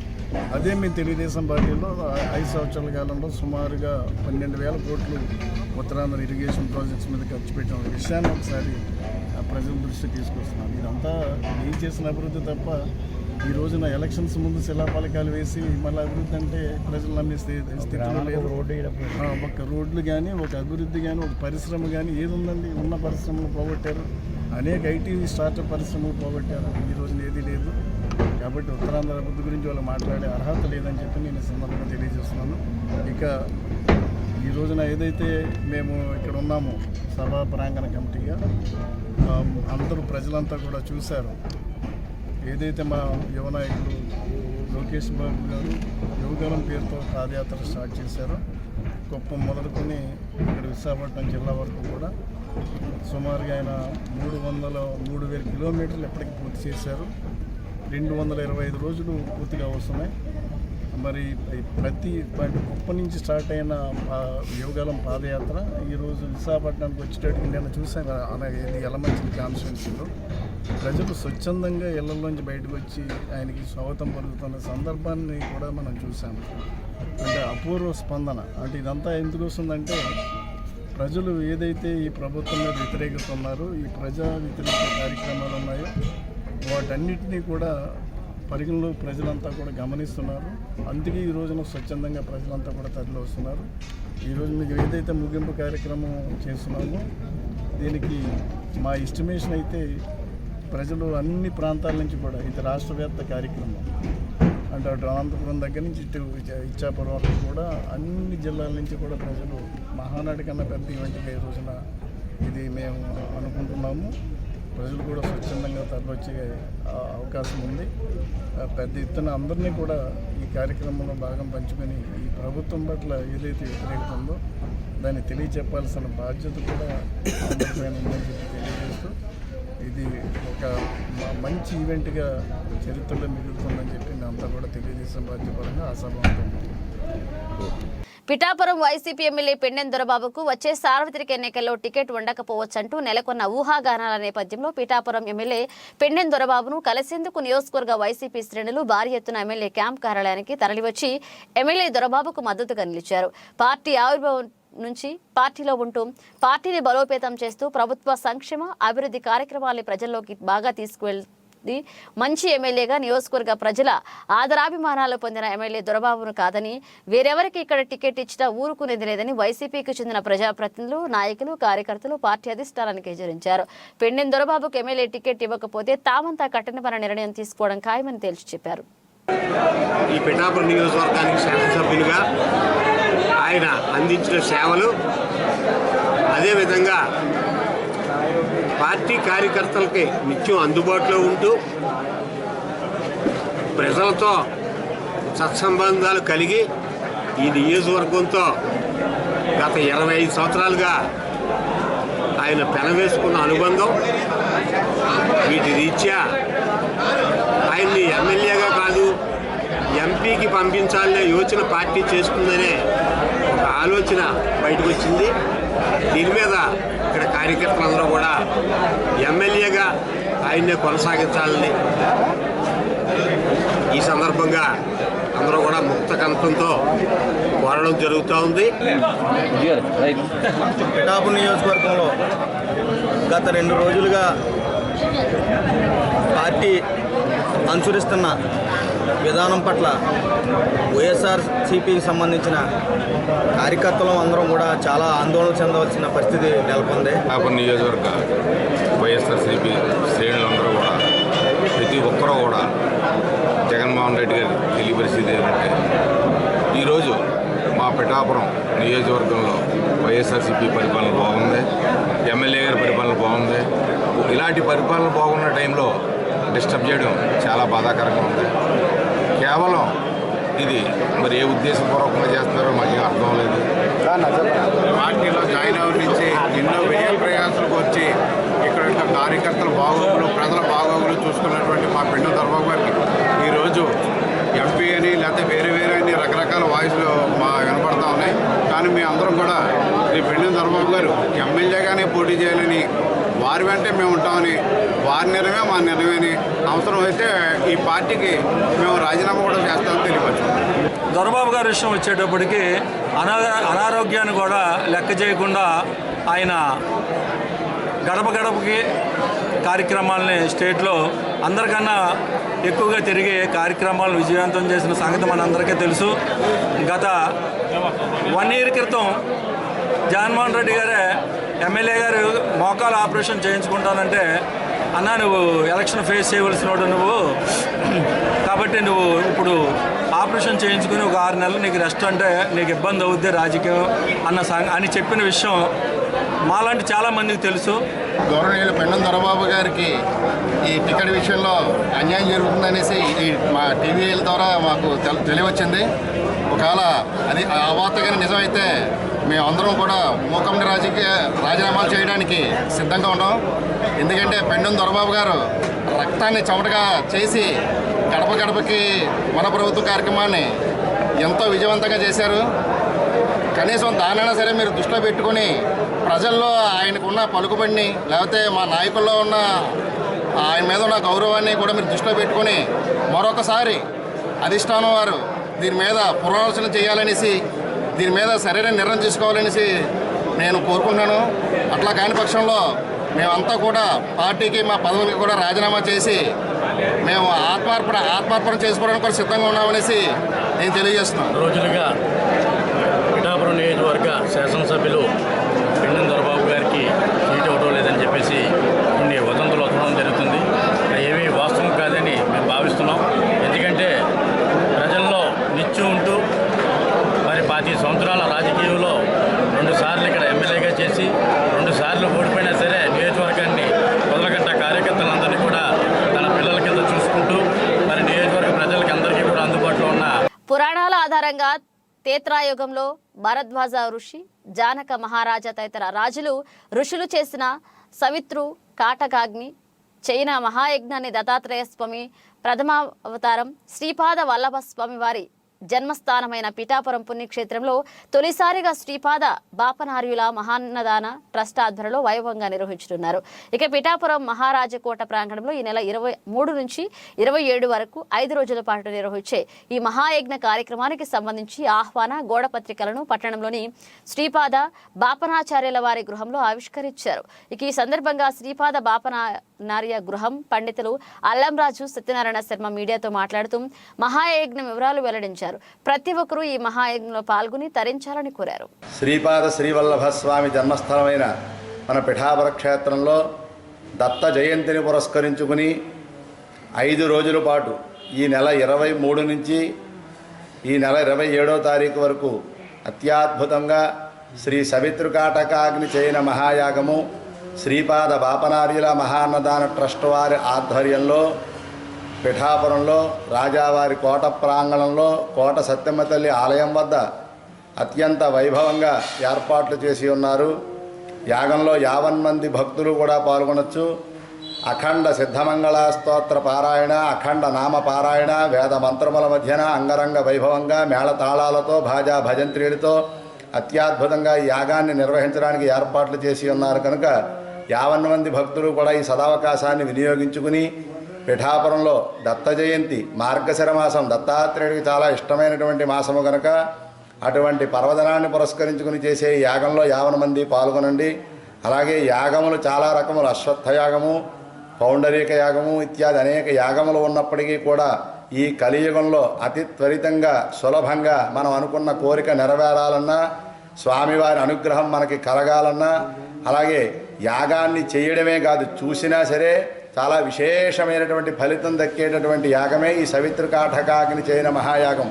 అదే మీ తెలుగుదేశం పార్టీలో 5 సంవత్సరాల కాలంలో సుమారుగా 12,000 కోట్లు ఉత్తరాంధ్ర ఇరిగేషన్ ప్రాజెక్ట్స్ మీద ఖర్చు పెట్టిన విషయాన్ని ఒకసారి ప్రజల దృష్టికి తీసుకొస్తున్నాను. ఇదంతా ఏం చేసిన అభివృద్ధి తప్ప ఈ రోజున ఎలక్షన్స్ ముందు శిలాపలకాలు వేసి మళ్ళీ అభివృద్ధి అంటే ప్రజలు నమ్మే స్థితిలో లేదు. ఒక రోడ్లు కానీ, ఒక అభివృద్ధి కానీ, ఒక పరిశ్రమ కానీ ఏది ఉందండి? ఉన్న పరిశ్రమలు పోగొట్టారు. అనేక ఐటీ స్టార్టప్ పరిశ్రమలు పోగొట్టారు. ఈ రోజున ఏది లేదు. కాబట్టి ఉత్తరాంధ్ర అభివృద్ధి గురించి వాళ్ళు మాట్లాడే అర్హత లేదని చెప్పి నేను సందర్భంగా తెలియజేస్తున్నాను. ఇక ఈ రోజున ఏదైతే మేము ఇక్కడ ఉన్నామో సభా ప్రాంగణ కమిటీగా అందరూ ప్రజలంతా కూడా చూశారు. ఏదైతే మా యువ నాయకులు లోకేష్ బాబు గారు యువగలం పేరుతో పాదయాత్ర స్టార్ట్ చేశారో, కుప్పం మొదలుకొని ఇక్కడ విశాఖపట్నం జిల్లా వరకు కూడా సుమారుగా ఆయన 3,000 కిలోమీటర్లు ఎప్పటికీ పూర్తి చేశారు. 225 రోజులు పూర్తిగా వస్తున్నాయి. మరి ప్రతి కుప్పం నుంచి స్టార్ట్ అయిన యువగలం పాదయాత్ర ఈరోజు విశాఖపట్నానికి వచ్చేటట్టుగా నేను చూశాను. అలాగే యలమంచిలి కాన్స్టిట్యున్సీలో ప్రజలు స్వచ్ఛందంగా ఇళ్లలోంచి బయటకు వచ్చి ఆయనకి స్వాగతం పలుకుతున్న సందర్భాన్ని కూడా మనం చూసాము. అంటే అపూర్వ స్పందన. అంటే ఇదంతా ఎందుకు వస్తుందంటే ప్రజలు ఏదైతే ఈ ప్రభుత్వం మీద వ్యతిరేకత ఉన్నారో, ఈ ప్రజా వ్యతిరేక కార్యక్రమాలు ఉన్నాయో వాటన్నిటినీ కూడా పరిగణలో ప్రజలంతా కూడా గమనిస్తున్నారు. అందుకే ఈ రోజున స్వచ్ఛందంగా ప్రజలంతా కూడా తరలి వస్తున్నారు. ఈరోజు మీకు ఏదైతే ముగింపు కార్యక్రమం చేస్తున్నామో దీనికి మా ఎస్టిమేషన్ అయితే ప్రజలు అన్ని ప్రాంతాల నుంచి కూడా ఇది రాష్ట్ర వ్యాప్త కార్యక్రమం అంటే అటు అనంతపురం దగ్గర నుంచి ఇటు ఇచ్చాపురం వరకు కూడా అన్ని జిల్లాల నుంచి కూడా ప్రజలు మహానాడు కన్నా పెద్ద ఈవెంట్గా ఈ రోజున ఇది మేము అనుకుంటున్నాము. ప్రజలు కూడా స్వచ్ఛందంగా తరలివచ్చే అవకాశం ఉంది. పెద్ద ఎత్తున అందరినీ కూడా ఈ కార్యక్రమంలో భాగం పంచుకొని ఈ ప్రభుత్వం పట్ల ఏదైతే వ్యతిరేకత ఉందో దాన్ని తెలియచెప్పాల్సిన బాధ్యత కూడా అందరిపైన ఉందని చెప్పి తెలియజేస్తూ ఇది ఒక మంచి ఈవెంట్గా చరిత్రలో మిగులుతుందని చెప్పి మేమంతా కూడా తెలియజేసిన బాధ్యపరంగా ఆశాభావంతో పిఠాపురం వైసీపీ ఎమ్మెల్యే పెండెం దొరబాబుకు వచ్చే సార్వత్రిక ఎన్నికల్లో టికెట్ ఉండకపోవచ్చంటూ నెలకొన్న ఊహాగానాల నేపథ్యంలో పిఠాపురం ఎమ్మెల్యే పెండెం దొరబాబును కలిసేందుకు నియోజకవర్గ వైసీపీ శ్రేణులు భారీ ఎత్తున ఎమ్మెల్యే క్యాంప్ కార్యాలయానికి తరలివచ్చి ఎమ్మెల్యే దొరబాబుకు మద్దతుగా నిలిచారు. పార్టీ ఆవిర్భావం నుంచి పార్టీలో ఉంటూ పార్టీని బలోపేతం చేస్తూ ప్రభుత్వ సంక్షేమ అభివృద్ధి కార్యక్రమాల్ని ప్రజల్లోకి బాగా తీసుకువెళ్తూ మంచి ఎమ్మెల్యేగా నియోజకవర్గ ప్రజల ఆదరాభిమానాలు పొందిన ఎమ్మెల్యే దొరబాబును కాదని వేరెవరికి ఇక్కడ టికెట్ ఇచ్చినా ఊరుకునేది లేదని వైసీపీకి చెందిన ప్రజాప్రతినిధులు, నాయకులు, కార్యకర్తలు పార్టీ అధిష్టానానికి హెచ్చరించారు. పెండెం దొరబాబుకు ఎమ్మెల్యే టికెట్ ఇవ్వకపోతే తామంతా కఠినమైన నిర్ణయం తీసుకోవడం ఖాయమని తేల్చి చెప్పారు. ఈ పిఠాపురం నియోజకవర్గానికి శాసనసభ్యులుగా ఆయన అందించిన సేవలు, అదేవిధంగా పార్టీ కార్యకర్తలకి నిత్యం అందుబాటులో ఉంటూ ప్రజలతో సత్సంబంధాలు కలిగి ఈ నియోజకవర్గంతో గత 25 సంవత్సరాలుగా ఆయన పెనవేసుకున్న అనుబంధం, వీటి రీత్యా ఆయన్ని ఎమ్మెల్యేగా కాదు ఎంపీకి పంపించాలనే యోచన పార్టీ చేస్తుందనే ఒక ఆలోచన బయటకు వచ్చింది. దీని మీద ఇక్కడ కార్యకర్తలందరూ కూడా ఎమ్మెల్యేగా ఆయన్నే కొనసాగించాలని ఈ సందర్భంగా అందరూ కూడా ముక్త కంఠంతో కోరడం జరుగుతూ ఉంది. పిఠాపురం నియోజకవర్గంలో గత 2 రోజులుగా పార్టీ అనుసరిస్తున్న విధానం పట్ల వైఎస్ఆర్సీపీకి సంబంధించిన కార్యకర్తలు అందరం కూడా చాలా ఆందోళన చెందవలసిన పరిస్థితి నెలకొంది. పిఠాపురం నియోజకవర్గ వైఎస్ఆర్సీపీ శ్రేణులందరూ కూడా ప్రతి ఒక్కరూ కూడా జగన్మోహన్ రెడ్డి గారు తెలియపరిచేది ఏమంటే ఈరోజు మా పిఠాపురం నియోజకవర్గంలో వైఎస్ఆర్సీపీ పరిపాలన బాగుంది, ఎమ్మెల్యే గారి పరిపాలన బాగుంది. ఇలాంటి పరిపాలన బాగున్న టైంలో డిస్టర్బ్ చేయడం చాలా బాధాకరంగా ఉంది. కేవలం ఇది మరి ఏ ఉద్దేశపూర్వకంగా చేస్తున్నారో మాకు అర్థం లేదు. పార్టీలో జాయిన్ అవ్వడం నుంచి ఎన్నో వ్యయ ప్రయాసాలకు వచ్చి ఇక్కడ కార్యకర్తల బాగోగులు, ప్రజల బాగోగులు చూసుకున్నటువంటి మా పెండెం దొరబాబు గారికి ఈరోజు ఎంపీ అని లేకపోతే వేరే అని రకరకాల వాయిస్లు మా వినపడతా ఉన్నాయి. కానీ మేము అందరం కూడా ఈ పెండెం దొరబాబు గారు ఎమ్మెల్యేగానే పోటీ చేయాలని, వారి వెంటే మేము ఉంటామని, వారి నిర్ణయమే మా నిర్ణయమని, అవసరమైతే ఈ పార్టీకి మేము రాజీనామా కూడా చేస్తామని తెలియపరచుకుంటాం. దొరబాబు గారి విషయం వచ్చేటప్పటికి అనారోగ్యాన్ని కూడా లెక్క చేయకుండా ఆయన గడప గడపకి కార్యక్రమాలని స్టేట్లో అందరికన్నా ఎక్కువగా తిరిగి కార్యక్రమాలను విజయవంతం చేసిన సంగతి మనందరికీ తెలుసు. గత 1 year క్రితం జగన్మోహన్ రెడ్డి గారే ఎమ్మెల్యే గారు మోకాలు ఆపరేషన్ చేయించుకుంటానంటే, అన్నా నువ్వు ఎలక్షన్ ఫేస్ చేయవలసిన వాడు నువ్వు, కాబట్టి నువ్వు ఇప్పుడు ఆపరేషన్ చేయించుకుని ఒక 6 నెలలు నీకు రెస్ట్ అంటే నీకు ఇబ్బంది అవుద్ది రాజకీయం అని చెప్పిన విషయం మాలాంటి చాలామందికి తెలుసు. గౌరవనీయులు పెండెం దొరబాబు గారికి ఈ టికెట్ విషయంలో అన్యాయం జరుగుతుందనేసి మా టీవీల ద్వారా మాకు తెలియవచ్చింది. ఒకవేళ అది ఆ వార్తగానే నిజమైతే మేమందరం కూడా మూకమ్మడి రాజీనామాలు చేయడానికి సిద్ధంగా ఉన్నాం. ఎందుకంటే పెండెం దొరబాబు గారు రక్తాన్ని చెమటగా చేసి గడప గడపకి మన ప్రభుత్వ కార్యక్రమాన్ని ఎంతో విజయవంతంగా చేశారు. కనీసం దానైనా సరే మీరు దృష్టిలో పెట్టుకొని ప్రజల్లో ఆయనకున్న పలుకుబడిని, లేకపోతే మా నాయకుల్లో ఉన్న ఆయన మీద ఉన్న గౌరవాన్ని కూడా మీరు దృష్టిలో పెట్టుకొని మరొకసారి అధిష్టానం వారు దీని మీద పునరాలోచన చేయాలనేసి, దీని మీద సరైన నిర్ణయం తీసుకోవాలనేసి నేను కోరుకుంటున్నాను. అట్లా కాని పక్షంలో మేమంతా కూడా పార్టీకి, మా పదవులకి కూడా రాజీనామా చేసి మేము ఆత్మార్పణ చేసుకోవడానికి కూడా సిద్ధంగా ఉన్నామనేసి నేను తెలియజేస్తున్నాను. రోజులుగా పిఠాపురం నియోజకవర్గ శాసనసభ్యులు పెండెం దొరబాబు గారికి సీట్ ఇవ్వడం లేదని చెప్పేసి కొన్ని వదంతులు వదలడం జరుగుతుంది. ఏమీ వాస్తవం కాదని మేము భావిస్తున్నాం. ఎందుకంటే ప్రజల్లో నిత్యం ఉంటూ మరి 25 సంవత్సరాల రాజకీయంలో 2 సార్లు ఇక్కడ ఎమ్మెల్యేగా చేసి 2 సార్లు ఓడిపోయినా సరే నియోజకవర్గాన్ని వదలగట్ట కార్యకర్తలందరినీ కూడా తన పిల్లల కింద చూసుకుంటూ మరి నియోజకవర్గ ప్రజలకి అందరికీ కూడా అందుబాటులో ఉన్న పురాణాల ఆధారంగా తేత్రాయుగంలో భరద్వాజ ఋషి, జానక మహారాజా తదితర రాజులు ఋషులు చేసిన సవిత్రు కాటకాగ్ని చైనా మహాయజ్ఞాన్ని దత్తాత్రేయ స్వామి ప్రథమావతారం శ్రీపాద వల్లభ స్వామి వారి జన్మస్థానమైన పిఠాపురం పుణ్యక్షేత్రంలో తొలిసారిగా శ్రీపాద బాపనార్యుల మహాన్నదాన ట్రస్ట్ ఆధ్వర్యంలో వైభవంగా నిర్వహించనున్నారు. ఇక పిఠాపురం మహారాజకోట ప్రాంగణంలో ఈ నెల 23 నుంచి 27 వరకు 5 రోజుల పాటు నిర్వహించే ఈ మహాయజ్ఞ కార్యక్రమానికి సంబంధించి ఆహ్వాన గోడపత్రికలను పట్టణంలోని శ్రీపాద బాపనాచార్యుల వారి గృహంలో ఆవిష్కరించారు. ఇక ఈ సందర్భంగా శ్రీపాద బాపనార్య గృహం పండితులు అల్లంరాజు సత్యనారాయణ శర్మ మీడియాతో మాట్లాడుతూ మహాయజ్ఞం వివరాలు వెల్లడించారు. ప్రతి ఒక్కరూ ఈ మహాయజ్ఞంలో పాల్గొని తరించాలని కోరారు. శ్రీపాద శ్రీవల్లభ స్వామి జన్మస్థలమైన మన పిఠాపుర క్షేత్రంలో దత్త జయంతిని పురస్కరించుకుని 5 రోజుల పాటు ఈ నెల 23 నుంచి ఈ నెల 27వ తారీఖు వరకు అత్యద్భుతంగా శ్రీ సవితృకాటకాగ్ని చైన మహాయాగము శ్రీపాద బాపనార్యుల మహాన్నదాన ట్రస్ట్ వారి ఆధ్వర్యంలో పిఠాపురంలో రాజావారి కోట ప్రాంగణంలో కోట సత్యమ్మ తల్లి ఆలయం వద్ద అత్యంత వైభవంగా ఏర్పాట్లు చేసి ఉన్నారు. యాగంలో 50 మంది భక్తులు కూడా పాల్గొనవచ్చు. అఖండ సిద్ధమంగళ స్తోత్ర పారాయణ, అఖండ నామ పారాయణ, వేద మంత్రముల మధ్యన అంగరంగ వైభవంగా మేళతాళాలతో భాజా భజంత్రీలతో అత్యద్భుతంగా ఈ యాగాన్ని నిర్వహించడానికి ఏర్పాట్లు చేసి ఉన్నారు. కనుక 50 మంది భక్తులు కూడా ఈ సదావకాశాన్ని వినియోగించుకుని పిఠాపురంలో దత్త జయంతి మార్గశిర మాసం దత్తాత్రేయుడికి చాలా ఇష్టమైనటువంటి మాసము కనుక అటువంటి పర్వదినాన్ని పురస్కరించుకుని చేసే యాగంలో 50 మంది పాల్గొనండి. అలాగే యాగములు చాలా రకములు, అశ్వత్థ యాగము, పౌండరీక యాగము ఇత్యాది అనేక యాగములు ఉన్నప్పటికీ కూడా ఈ కలియుగంలో అతి త్వరితంగా సులభంగా మనం అనుకున్న కోరిక నెరవేరాలన్నా, స్వామివారి అనుగ్రహం మనకి కలగాలన్నా, అలాగే యాగాన్ని చేయడమే కాదు చూసినా సరే చాలా విశేషమైనటువంటి ఫలితం దక్కేటటువంటి యాగమే ఈ సవితృకాటకాగ్ని చైన మహాయాగం.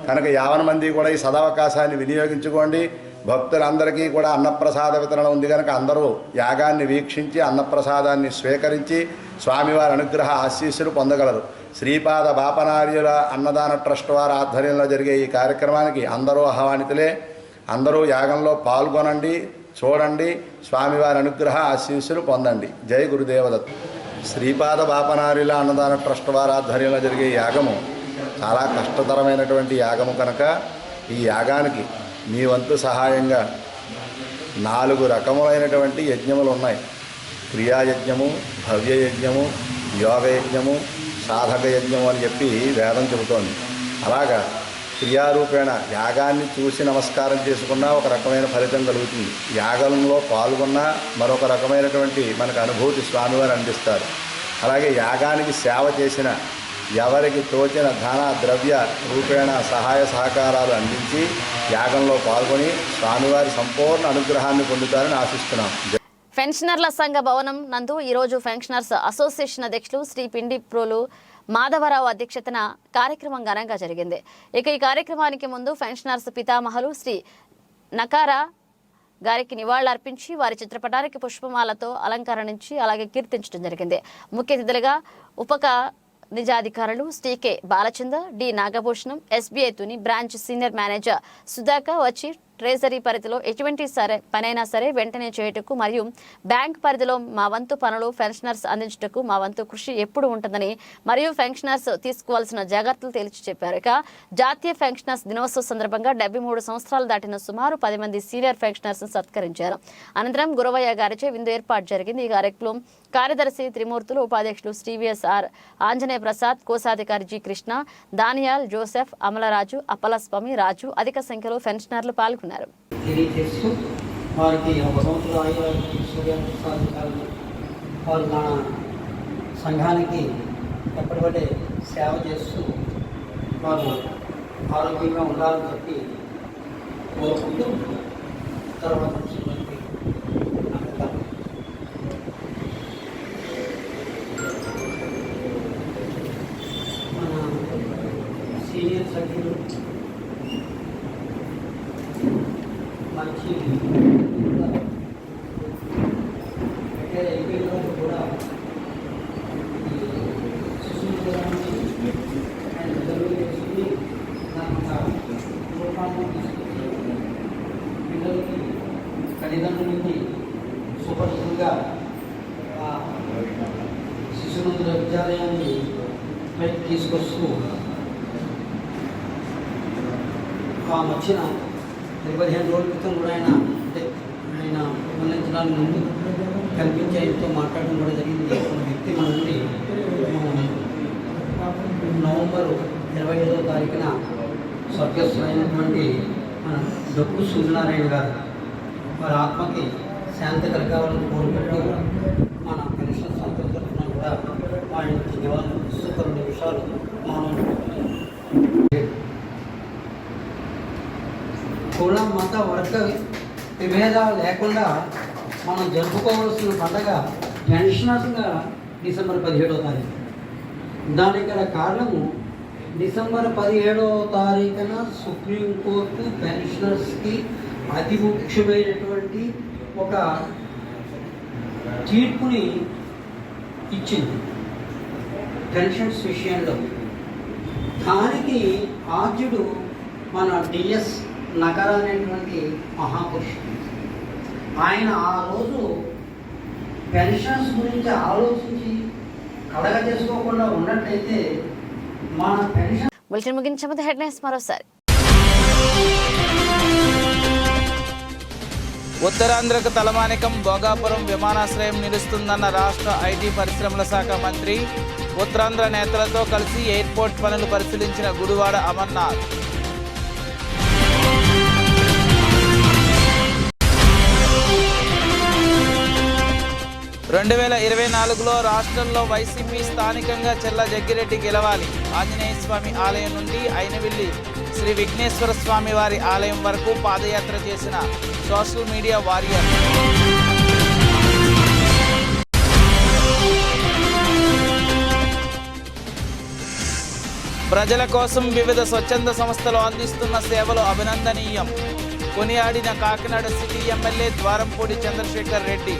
కనుక 50 మంది కూడా ఈ సదవకాశాన్ని వినియోగించుకోండి. భక్తులందరికీ కూడా అన్నప్రసాద వితరణ ఉంది కనుక అందరూ యాగాన్ని వీక్షించి అన్నప్రసాదాన్ని స్వీకరించి స్వామివారి అనుగ్రహ ఆశీస్సులు పొందగలరు. శ్రీపాద బాపనార్యుల అన్నదాన ట్రస్ట్ వారి ఆధ్వర్యంలో జరిగే ఈ కార్యక్రమానికి అందరూ ఆహ్వానితులే. అందరూ యాగంలో పాల్గొనండి, చూడండి, స్వామివారి అనుగ్రహ ఆశీస్సులు పొందండి. జై గురుదేవదత్. శ్రీపాద బాపనార్యుల అన్నదాన ట్రస్ట్ వారి ఆధ్వర్యంలో జరిగే యాగము చాలా కష్టతరమైనటువంటి యాగము కనుక ఈ యాగానికి మీ వంతు సహాయంగా 4 రకములైనటువంటి యజ్ఞములు ఉన్నాయి. క్రియాయజ్ఞము, భవ్యయజ్ఞము, యోగయజ్ఞము, సాధక యజ్ఞము అని చెప్పి వేదం చెబుతోంది. అలాగా క్రియారూపేణ యాగాన్ని చూసి నమస్కారం చేసుకున్నా ఒక రకమైన ఫలితం కలుగుతుంది. యాగంలో పాల్గొన్నా మరొక రకమైనటువంటి మనకు అనుభూతి స్వామివారు అందిస్తారు. అలాగే యాగానికి సేవ చేసిన ఎవరికి తోచిన ధన ద్రవ్య రూపేణ సహాయ సహకారాలు అందించి యాగంలో పాల్గొని స్వామివారి సంపూర్ణ అనుగ్రహాన్ని పొందుతారని ఆశిస్తున్నాం. పెన్షనర్ల సంఘ భవనం నందు ఈరోజు పెన్షనర్స్ అసోసియేషన్ అధ్యక్షులు శ్రీ పిండి ప్రోలు మాధవరావు అధ్యక్షతన కార్యక్రమం ఘనంగా జరిగింది. ఇక ఈ కార్యక్రమానికి ముందు పెన్షనర్స్ పితామహులు శ్రీ నకారా గారికి నివాళులర్పించి వారి చిత్రపటానికి పుష్పమాలతో అలంకరించి అలాగే కీర్తించడం జరిగింది. ముఖ్య అతిథులుగా ఉపక నిజాధికారులు Shri K Balachandra, D Nagabhushanam, SBI Tuni branch senior manager Sudhakar వచ్చి ట్రెజరీ పరిధిలో ఎటువంటి పనైనా సరే వెంటనే చేయుటకు మరియు బ్యాంక్ పరిధిలో మా వంతు పనులు పెన్షనర్స్ అందించుటకు మా వంతు కృషి ఎప్పుడు ఉంటుందని మరియు పెన్షనర్స్ తీసుకోవాల్సిన జాగ్రత్తలు తేల్చి చెప్పారు. ఇక జాతీయ పెన్షనర్స్ దినోత్సవం సందర్భంగా 73 సంవత్సరాలు దాటిన సుమారు 10 మంది సీనియర్ పెన్షనర్స్ సత్కరించారు. అనంతరం గురవయ్య గారిచే విందు ఏర్పాటు జరిగింది. ఈ కార్యక్రమం కార్యదర్శి త్రిమూర్తులు, ఉపాధ్యక్షులు శ్రీవీఎస్ఆర్ ఆంజనేయ ప్రసాద్, కోశాధికారి జి కృష్ణ, దానియాల్, జోసెఫ్, అమలరాజు, అప్పలస్వామి, రాజు అధిక సంఖ్యలో పెన్షనర్లు పాల్గొన్నారు. తెలియజేస్తూ వారికి ఒక సంవత్సరం ఆయుర్వేద వారు మన సంఘానికి ఎప్పటికడే సేవ చేస్తూ వారు ఆరోగ్యంగా ఉండాలని చెప్పి కోరుకుంటూ తర్వాత మన సీనియర్ సభ్యులు మంచి ఎంపీలో కూడా శిశువుల నుంచి ఆయన చదువు చేసుకుని రూపాన్ని తీసుకొచ్చి పిల్లలకి తల్లిదండ్రులకి సుపరిచితంగా శిశుమందిర విద్యాలయాన్ని పైకి తీసుకొస్తూ ఆ వచ్చిన 15 రోజుల క్రితం కూడా ఆయన విమర్శించడానికి ముందు కనిపించి ఆయనతో మాట్లాడడం కూడా జరిగింది. ఒక వ్యక్తి మన నుండి నవంబర్ 25వ తారీఖున స్వర్గస్థులైనటువంటి మన డొక్కు సూర్యనారాయణ గారు వారి ఆత్మకి శాంతి కలగాలని కోరుకుంటూ మన కనిష్ట సంస్థ తరఫున కూడా ఆయనకి నివాళులు ఇస్తూ 2 నిమిషాలు మౌనం కుల మత వర్గ విభేదాలు లేకుండా మనం జరుపుకోవాల్సిన పండగ పెన్షనర్స్గా డిసెంబర్ 17వ తారీఖు. దానికి గల కారణము డిసెంబర్ 17వ తారీఖున సుప్రీంకోర్టు పెన్షనర్స్కి అతి ముఖ్యమైనటువంటి ఒక తీర్పుని ఇచ్చింది పెన్షన్స్ విషయంలో. దానికి ఆద్యుడు మన డిఎస్ నగర అనేటువంటి మహాపురుషుడు. ఆయన ఆ రోజు పెన్షన్స్ గురించి ఆలోచించి కలగ చేసుకోకుండా ఉన్నట్లయితే మన పెన్షన్. బులెటిన్ ముగించే ముందు హెడ్లైన్స్ మరోసారి. ఉత్తరాంధ్రకు తలమానికం భోగాపురం విమానాశ్రయం నిలుస్తుందన్న రాష్ట్ర ఐటీ పరిశ్రమల శాఖ మంత్రి. ఉత్తరాంధ్ర నేతలతో కలిసి ఎయిర్పోర్ట్ పనులు పరిశీలించిన గుడివాడ అమర్నాథ్. 2024లో రాష్ట్రంలో వైసీపీ స్థానికంగా చెల్ల జగ్గిరెడ్డి గెలవాలి. ఆంజనేయ స్వామి ఆలయం నుండి ఐనవిల్లి శ్రీ విఘ్నేశ్వర స్వామి వారి ఆలయం వరకు పాదయాత్ర చేసిన సోషల్ మీడియా వారియర్. ప్రజల కోసం వివిధ స్వచ్ఛంద సంస్థలు అందిస్తున్న సేవలు అభినందనీయం. కొనియాడిన కాకినాడ సిటీ ఎమ్మెల్యే ద్వారంపూడి చంద్రశేఖర్ రెడ్డి.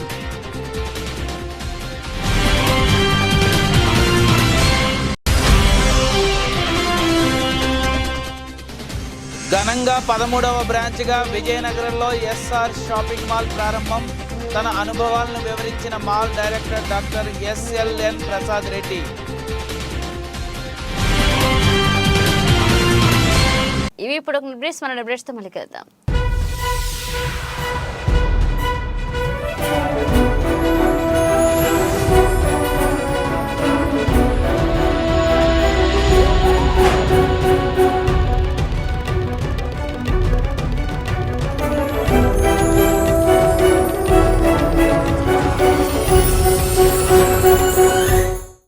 ఘనంగా 13వ బ్రాంచ్గా విజయనగరంలో ఎస్ఆర్ షాపింగ్ మాల్ ప్రారంభం. తన అనుభవాలను వివరించిన mall director doctor SLN Prasad Reddy. ఇవి ఇప్పుడు మన బ్రేక్తో మళ్ళీ కలుద్దాం.